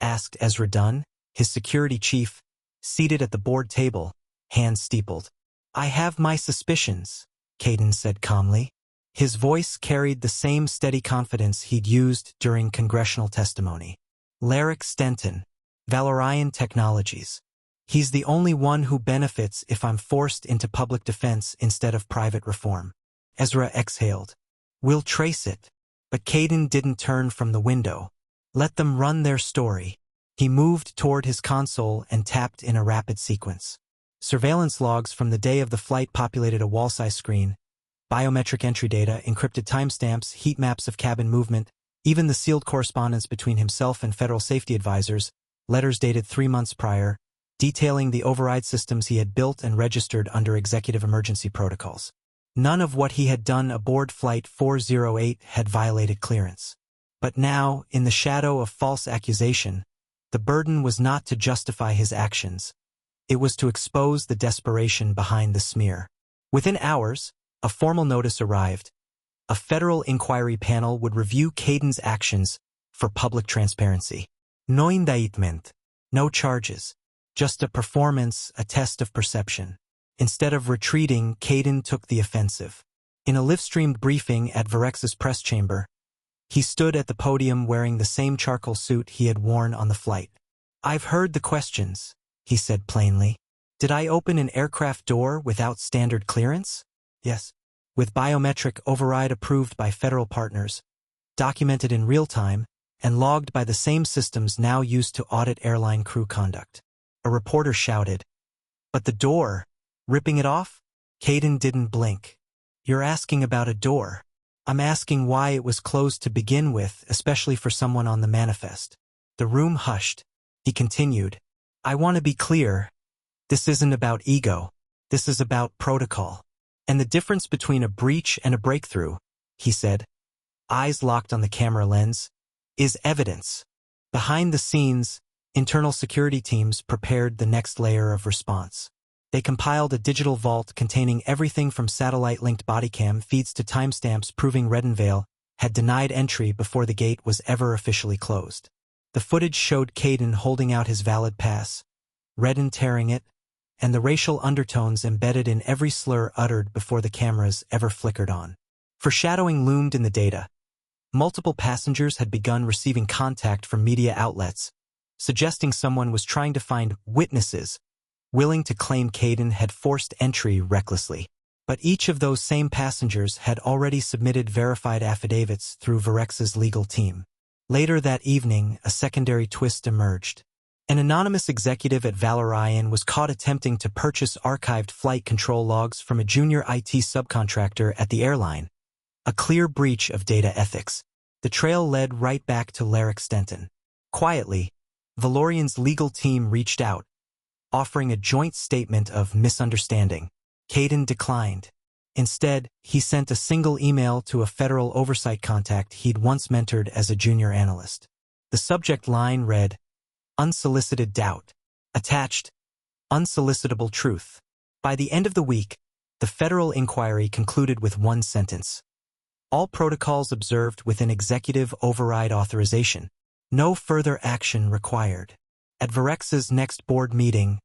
Asked Ezra Dunn, his security chief, seated at the board table, hands steepled. I have my suspicions, Caden said calmly. His voice carried the same steady confidence he'd used during congressional testimony. Larrick Stenton, Valorian Technologies. He's the only one who benefits if I'm forced into public defense instead of private reform. Ezra exhaled. We'll trace it. But Caden didn't turn from the window. Let them run their story. He moved toward his console and tapped in a rapid sequence. Surveillance logs from the day of the flight populated a wall-size screen. Biometric entry data, encrypted timestamps, heat maps of cabin movement, even the sealed correspondence between himself and federal safety advisors, letters dated 3 months prior, detailing the override systems he had built and registered under executive emergency protocols. None of what he had done aboard Flight 408 had violated clearance. But now, in the shadow of false accusation, The burden was not to justify his actions. It was to expose the desperation behind the smear. Within hours, a formal notice arrived. A federal inquiry panel would review Caden's actions for public transparency. No indictment, no charges, just a performance, a test of perception. Instead of retreating, Caden took the offensive. In a live-streamed briefing at Varex's press chamber, he stood at the podium wearing the same charcoal suit he had worn on the flight. "I've heard the questions," he said plainly. "Did I open an aircraft door without standard clearance? Yes. With biometric override approved by federal partners, documented in real time, and logged by the same systems now used to audit airline crew conduct." A reporter shouted, "But the door, ripping it off?" Caden didn't blink. "You're asking about a door. I'm asking why it was closed to begin with, especially for someone on the manifest." The room hushed. He continued, "I want to be clear. This isn't about ego. This is about protocol. And the difference between a breach and a breakthrough," he said, eyes locked on the camera lens, "is evidence." Behind the scenes, internal security teams prepared the next layer of response. They compiled a digital vault containing everything from satellite-linked bodycam feeds to timestamps proving Reddenvale had denied entry before the gate was ever officially closed. The footage showed Caden holding out his valid pass, Redden tearing it, and the racial undertones embedded in every slur uttered before the cameras ever flickered on. Foreshadowing loomed in the data. Multiple passengers had begun receiving contact from media outlets, suggesting someone was trying to find witnesses willing to claim Caden had forced entry recklessly. But each of those same passengers had already submitted verified affidavits through Varex's legal team. Later that evening, a secondary twist emerged. An anonymous executive at Valorian was caught attempting to purchase archived flight control logs from a junior IT subcontractor at the airline, a clear breach of data ethics. The trail led right back to Larrick Stenton. Quietly, Valorian's legal team reached out, offering a joint statement of misunderstanding. Caden declined. Instead, he sent a single email to a federal oversight contact he'd once mentored as a junior analyst. The subject line read, "Unsolicited doubt." Attached, "Unsolicitable truth." By the end of the week, the federal inquiry concluded with one sentence. All protocols observed within executive override authorization. No further action required. At Varex's next board meeting,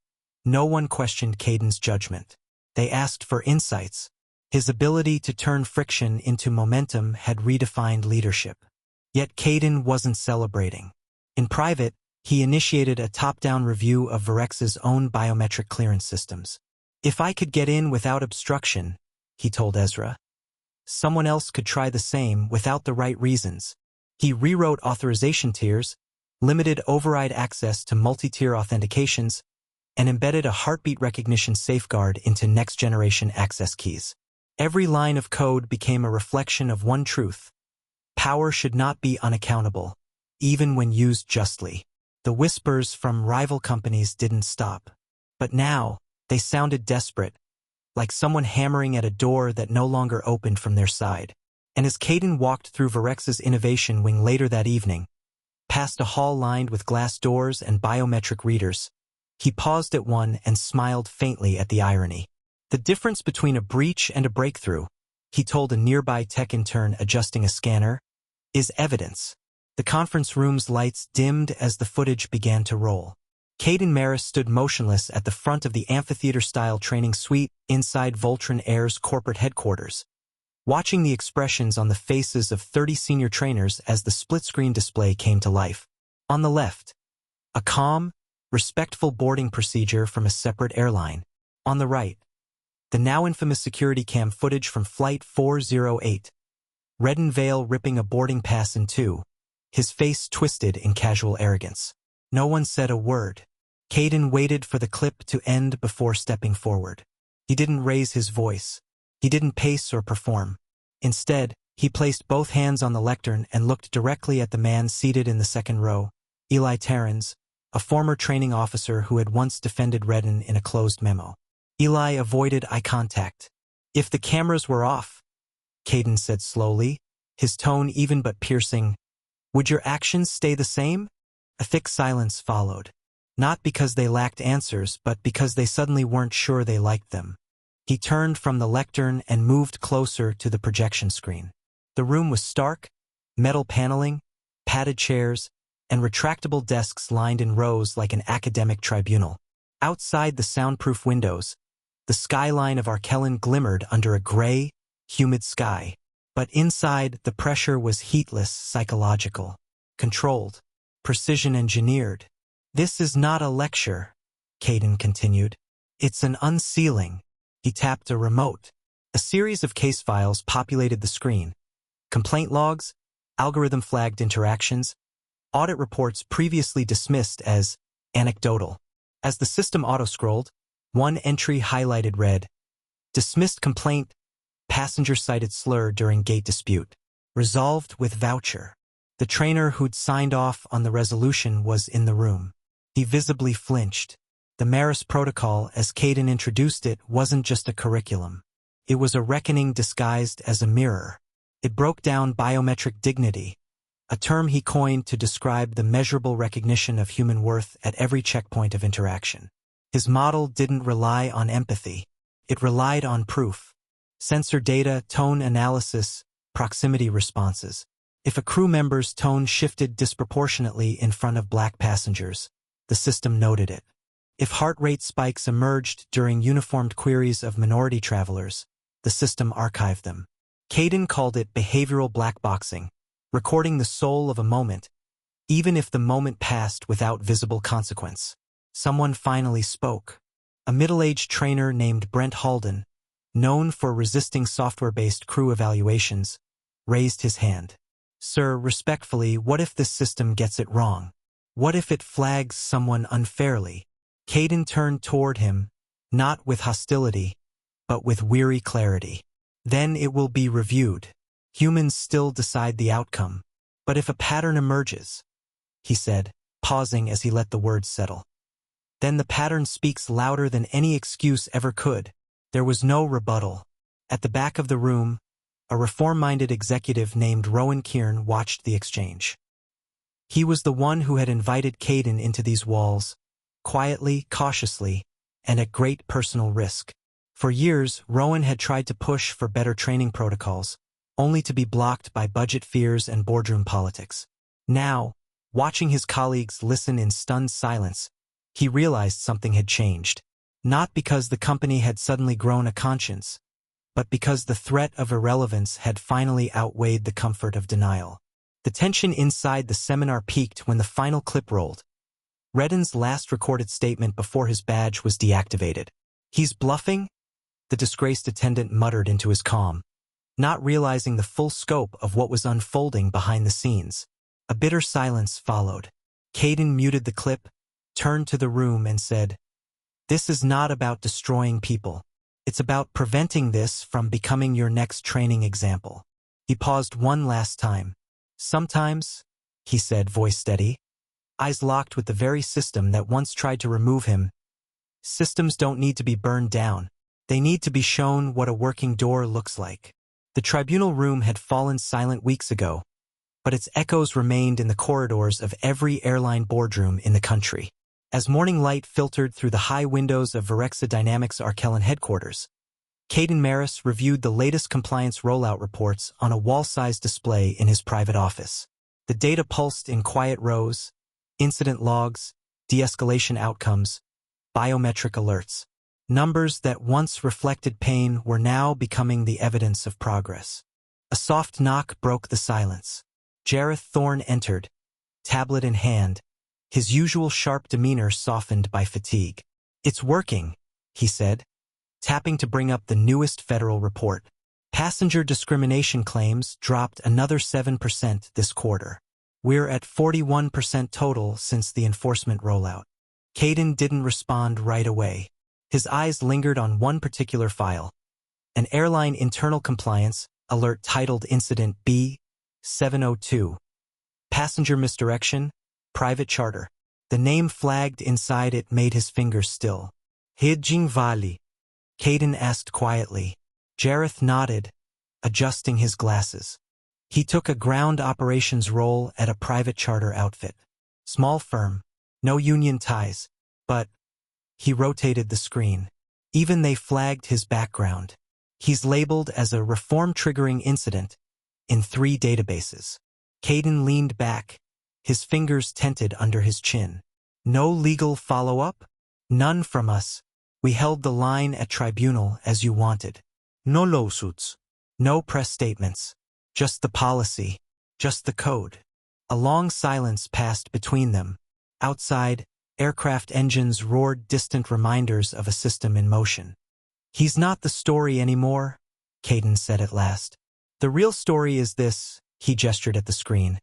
no one questioned Caden's judgment. They asked for insights. His ability to turn friction into momentum had redefined leadership. Yet Caden wasn't celebrating. In private, he initiated a top-down review of Varex's own biometric clearance systems. "If I could get in without obstruction," he told Ezra, "someone else could try the same without the right reasons." He rewrote authorization tiers, limited override access to multi-tier authentications, and embedded a heartbeat recognition safeguard into next-generation access keys. Every line of code became a reflection of one truth: power should not be unaccountable, even when used justly. The whispers from rival companies didn't stop. But now, they sounded desperate, like someone hammering at a door that no longer opened from their side. And as Caden walked through Varex's innovation wing later that evening, past a hall lined with glass doors and biometric readers, he paused at one and smiled faintly at the irony. "The difference between a breach and a breakthrough," he told a nearby tech intern adjusting a scanner, "is evidence." The conference room's lights dimmed as the footage began to roll. Caden Maris stood motionless at the front of the amphitheater-style training suite inside Voltron Air's corporate headquarters, watching the expressions on the faces of 30 senior trainers as the split-screen display came to life. On the left, a calm, respectful boarding procedure from a separate airline. On the right, the now infamous security cam footage from Flight 408. Reddenvale ripping a boarding pass in two, his face twisted in casual arrogance. No one said a word. Caden waited for the clip to end before stepping forward. He didn't raise his voice. He didn't pace or perform. Instead, he placed both hands on the lectern and looked directly at the man seated in the second row, Eli Terrans, a former training officer who had once defended Redden in a closed memo. Eli avoided eye contact. "If the cameras were off," Caden said slowly, his tone even but piercing, "would your actions stay the same?" A thick silence followed. Not because they lacked answers, but because they suddenly weren't sure they liked them. He turned from the lectern and moved closer to the projection screen. The room was stark, metal paneling, padded chairs, and retractable desks lined in rows like an academic tribunal. Outside the soundproof windows, the skyline of Arkellen glimmered under a gray, humid sky. But inside, the pressure was heatless, psychological, controlled, precision-engineered. "This is not a lecture," Caden continued. "It's an unsealing." He tapped a remote. A series of case files populated the screen. Complaint logs, algorithm-flagged interactions, audit reports previously dismissed as anecdotal. As the system auto-scrolled, one entry highlighted read, "Dismissed complaint, passenger cited slur during gate dispute. Resolved with voucher." The trainer who'd signed off on the resolution was in the room. He visibly flinched. The Maris Protocol, as Caden introduced it, wasn't just a curriculum. It was a reckoning disguised as a mirror. It broke down biometric dignity, a term he coined to describe the measurable recognition of human worth at every checkpoint of interaction. His model didn't rely on empathy. It relied on proof. Sensor data, tone analysis, proximity responses. If a crew member's tone shifted disproportionately in front of black passengers, the system noted it. If heart rate spikes emerged during uniformed queries of minority travelers, the system archived them. Caden called it behavioral blackboxing, recording the soul of a moment, even if the moment passed without visible consequence. Someone finally spoke. A middle-aged trainer named Brent Halden, known for resisting software-based crew evaluations, raised his hand. "Sir, respectfully, what if this system gets it wrong? What if it flags someone unfairly?" Caden turned toward him, not with hostility, but with weary clarity. "Then it will be reviewed. Humans still decide the outcome. But if a pattern emerges," he said, pausing as he let the words settle, "then the pattern speaks louder than any excuse ever could." There was no rebuttal. At the back of the room, a reform-minded executive named Rowan Kieran watched the exchange. He was the one who had invited Caden into these walls, quietly, cautiously, and at great personal risk. For years, Rowan had tried to push for better training protocols, only to be blocked by budget fears and boardroom politics. Now, watching his colleagues listen in stunned silence, he realized something had changed. Not because the company had suddenly grown a conscience, but because the threat of irrelevance had finally outweighed the comfort of denial. The tension inside the seminar peaked when the final clip rolled. Redden's last recorded statement before his badge was deactivated. "He's bluffing?" the disgraced attendant muttered into his calm, not realizing the full scope of what was unfolding behind the scenes. A bitter silence followed. Caden muted the clip, turned to the room and said, "This is not about destroying people. It's about preventing this from becoming your next training example." He paused one last time. "Sometimes," he said, voice steady, eyes locked with the very system that once tried to remove him, "systems don't need to be burned down. They need to be shown what a working door looks like." The tribunal room had fallen silent weeks ago, but its echoes remained in the corridors of every airline boardroom in the country. As morning light filtered through the high windows of Virexa Dynamics Arkellen headquarters, Caden Maris reviewed the latest compliance rollout reports on a wall-sized display in his private office. The data pulsed in quiet rows: incident logs, de-escalation outcomes, biometric alerts. Numbers that once reflected pain were now becoming the evidence of progress. A soft knock broke the silence. Jareth Thorne entered, tablet in hand, his usual sharp demeanor softened by fatigue. "It's working," he said, tapping to bring up the newest federal report. "Passenger discrimination claims dropped another 7% this quarter. We're at 41% total since the enforcement rollout." Caden didn't respond right away. His eyes lingered on one particular file, an airline internal compliance alert titled Incident B-702. Passenger misdirection, private charter. The name flagged inside it made his fingers still. "Hijing Valley?" Caden asked quietly. Jareth nodded, adjusting his glasses. He took a ground operations role at a private charter outfit. Small firm. No union ties. But he rotated the screen. Even they flagged his background. He's labeled as a reform-triggering incident in 3 databases. Caden leaned back, his fingers tented under his chin. No legal follow-up? None from us. We held the line at tribunal as you wanted. No lawsuits. No press statements. Just the policy. Just the code. A long silence passed between them. Outside, aircraft engines roared distant reminders of a system in motion. He's not the story anymore, Caden said at last. The real story is this, he gestured at the screen.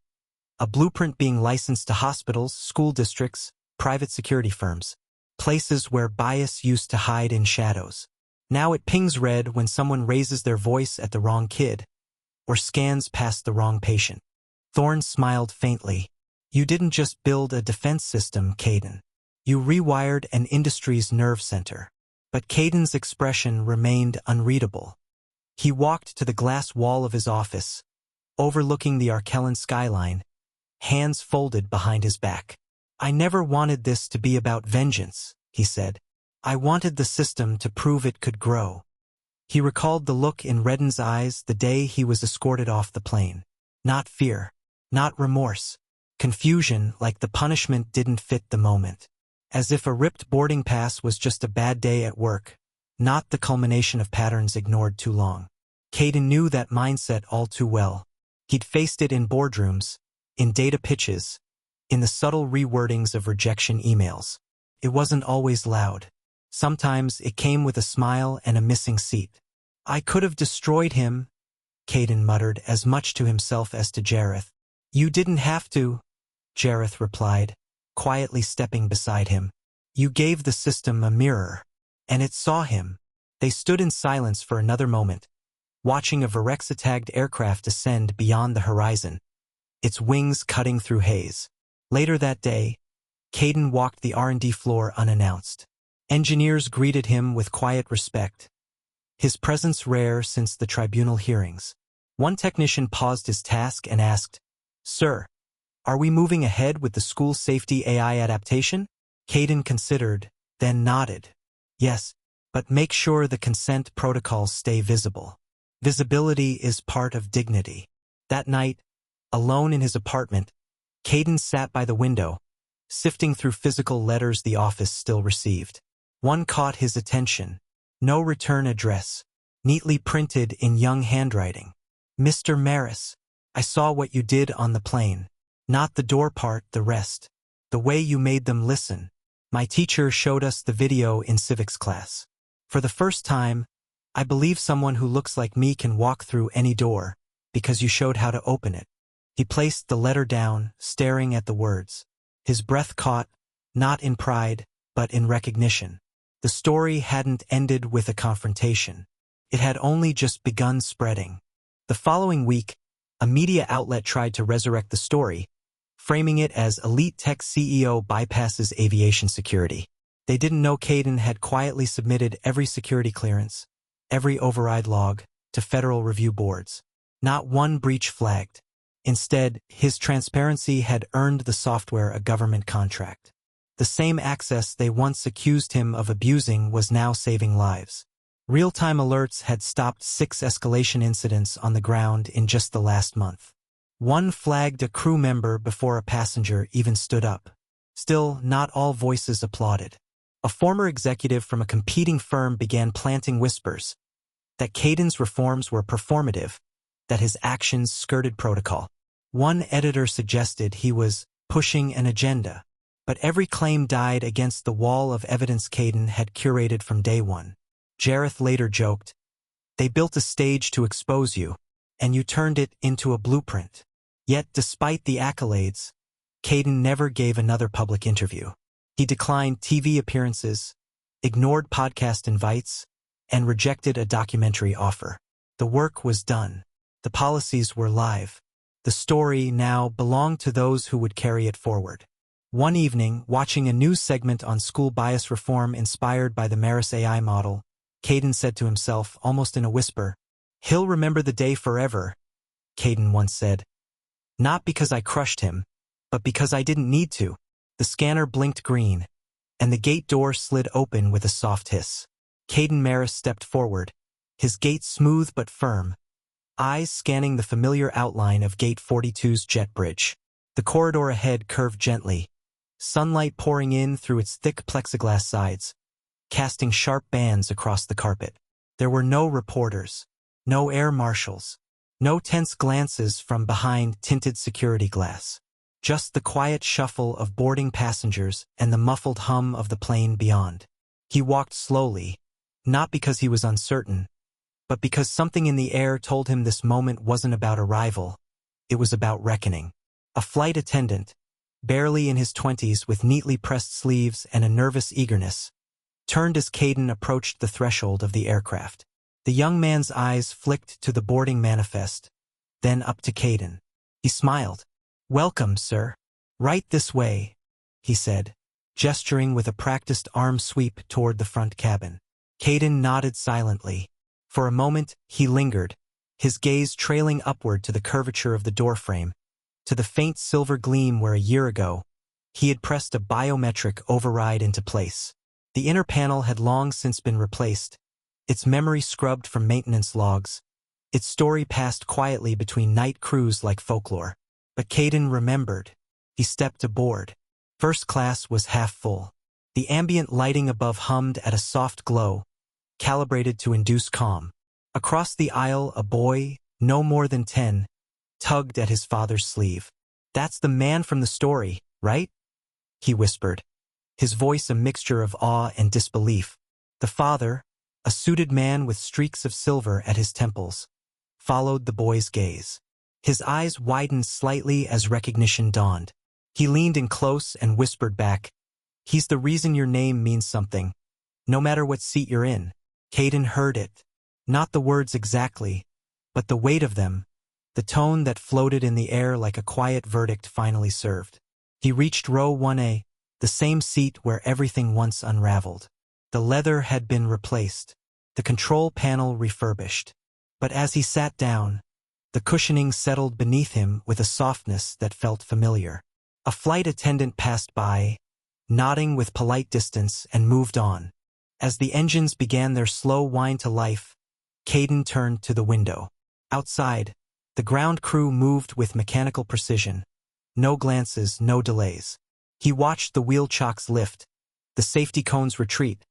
A blueprint being licensed to hospitals, school districts, private security firms. Places where bias used to hide in shadows. Now it pings red when someone raises their voice at the wrong kid, or scans past the wrong patient. Thorne smiled faintly. You didn't just build a defense system, Caden. You rewired an industry's nerve center. But Caden's expression remained unreadable. He walked to the glass wall of his office, overlooking the Arkellen skyline, hands folded behind his back. I never wanted this to be about vengeance, he said. I wanted the system to prove it could grow. He recalled the look in Redden's eyes the day he was escorted off the plane. Not fear, not remorse, confusion like the punishment didn't fit the moment. As if a ripped boarding pass was just a bad day at work, not the culmination of patterns ignored too long. Caden knew that mindset all too well. He'd faced it in boardrooms, in data pitches, in the subtle rewordings of rejection emails. It wasn't always loud. Sometimes it came with a smile and a missing seat. I could have destroyed him, Caden muttered as much to himself as to Jareth. You didn't have to, Jareth replied, quietly stepping beside him. You gave the system a mirror, and it saw him. They stood in silence for another moment, watching a Virexa-tagged aircraft descend beyond the horizon, its wings cutting through haze. Later that day, Caden walked the R&D floor unannounced. Engineers greeted him with quiet respect, his presence rare since the tribunal hearings. One technician paused his task and asked, Sir, are we moving ahead with the school safety AI adaptation? Caden considered, then nodded. Yes, but make sure the consent protocols stay visible. Visibility is part of dignity. That night, alone in his apartment, Caden sat by the window, sifting through physical letters the office still received. One caught his attention. No return address, neatly printed in young handwriting. Mr. Maris, I saw what you did on the plane. Not the door part, the rest. The way you made them listen. My teacher showed us the video in civics class. For the first time, I believe someone who looks like me can walk through any door, because you showed how to open it. He placed the letter down, staring at the words. His breath caught, not in pride, but in recognition. The story hadn't ended with a confrontation. It had only just begun spreading. The following week, a media outlet tried to resurrect the story, framing it as elite tech CEO bypasses aviation security. They didn't know Caden had quietly submitted every security clearance, every override log, to federal review boards. Not one breach flagged. Instead, his transparency had earned the software a government contract. The same access they once accused him of abusing was now saving lives. Real-time alerts had stopped 6 escalation incidents on the ground in just the last month. One flagged a crew member before a passenger even stood up. Still, not all voices applauded. A former executive from a competing firm began planting whispers that Caden's reforms were performative, that his actions skirted protocol. One editor suggested he was pushing an agenda, but every claim died against the wall of evidence Caden had curated from day one. Jareth later joked, they built a stage to expose you, and you turned it into a blueprint. Yet despite the accolades, Caden never gave another public interview. He declined TV appearances, ignored podcast invites, and rejected a documentary offer. The work was done. The policies were live. The story now belonged to those who would carry it forward. One evening, watching a news segment on school bias reform inspired by the Maris AI model, Caden said to himself, almost in a whisper, "He'll remember the day forever," Caden once said. "Not because I crushed him, but because I didn't need to. The scanner blinked green, and the gate door slid open with a soft hiss. Caden Maris stepped forward, his gait smooth but firm, eyes scanning the familiar outline of Gate 42's jet bridge. The corridor ahead curved gently, sunlight pouring in through its thick plexiglass sides, casting sharp bands across the carpet. There were no reporters, no air marshals, no tense glances from behind tinted security glass. Just the quiet shuffle of boarding passengers and the muffled hum of the plane beyond. He walked slowly, not because he was uncertain, but because something in the air told him this moment wasn't about arrival, it was about reckoning. A flight attendant, barely in his 20s with neatly pressed sleeves and a nervous eagerness, turned as Caden approached the threshold of the aircraft. The young man's eyes flicked to the boarding manifest, then up to Caden. He smiled. "Welcome, sir. Right this way," he said, gesturing with a practiced arm sweep toward the front cabin. Caden nodded silently. For a moment, he lingered, his gaze trailing upward to the curvature of the doorframe, to the faint silver gleam where a year ago he had pressed a biometric override into place. The inner panel had long since been replaced, its memory scrubbed from maintenance logs, its story passed quietly between night crews like folklore. But Caden remembered. He stepped aboard. First class was half full. The ambient lighting above hummed at a soft glow, calibrated to induce calm. Across the aisle, a boy, no more than 10, tugged at his father's sleeve. "That's the man from the story, right?" he whispered, his voice a mixture of awe and disbelief. The father, a suited man with streaks of silver at his temples, followed the boy's gaze. His eyes widened slightly as recognition dawned. He leaned in close and whispered back, "He's the reason your name means something, no matter what seat you're in." Caden heard it. Not the words exactly, but the weight of them, the tone that floated in the air like a quiet verdict finally served. He reached row 1A, the same seat where everything once unraveled. The leather had been replaced, the control panel refurbished. But as he sat down, the cushioning settled beneath him with a softness that felt familiar. A flight attendant passed by, nodding with polite distance, and moved on. As the engines began their slow whine to life, Caden turned to the window. Outside, the ground crew moved with mechanical precision. No glances, no delays. He watched the wheel chocks lift, the safety cones retreat,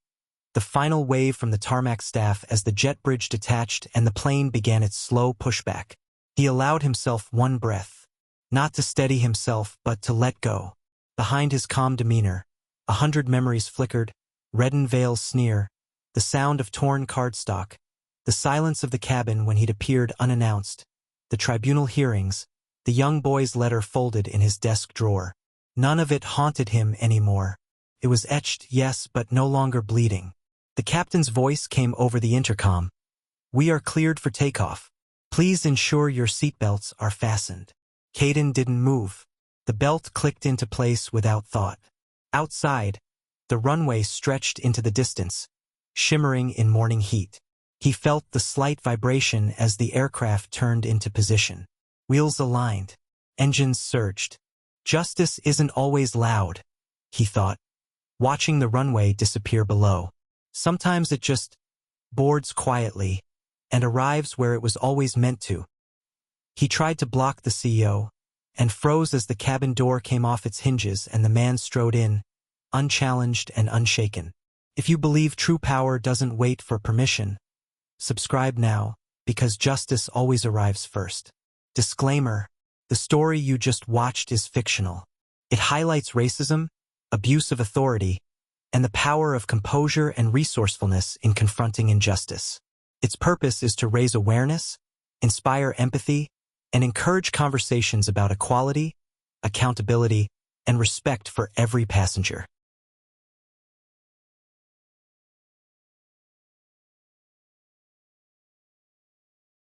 the final wave from the tarmac staff as the jet bridge detached and the plane began its slow pushback. He allowed himself one breath, not to steady himself but to let go. Behind his calm demeanor, 100 memories flickered, reddened veils sneer, the sound of torn cardstock, the silence of the cabin when he'd appeared unannounced, the tribunal hearings, the young boy's letter folded in his desk drawer. None of it haunted him anymore. It was etched, yes, but no longer bleeding. The captain's voice came over the intercom. "We are cleared for takeoff. Please ensure your seatbelts are fastened." Caden didn't move. The belt clicked into place without thought. Outside, the runway stretched into the distance, shimmering in morning heat. He felt the slight vibration as the aircraft turned into position. Wheels aligned. Engines surged. Justice isn't always loud, he thought, watching the runway disappear below. Sometimes it just boards quietly and arrives where it was always meant to. He tried to block the CEO and froze as the cabin door came off its hinges and the man strode in, unchallenged and unshaken. If you believe true power doesn't wait for permission, subscribe now, because justice always arrives first. Disclaimer: the story you just watched is fictional. It highlights racism, abuse of authority, and the power of composure and resourcefulness in confronting injustice. Its purpose is to raise awareness, inspire empathy, and encourage conversations about equality, accountability, and respect for every passenger.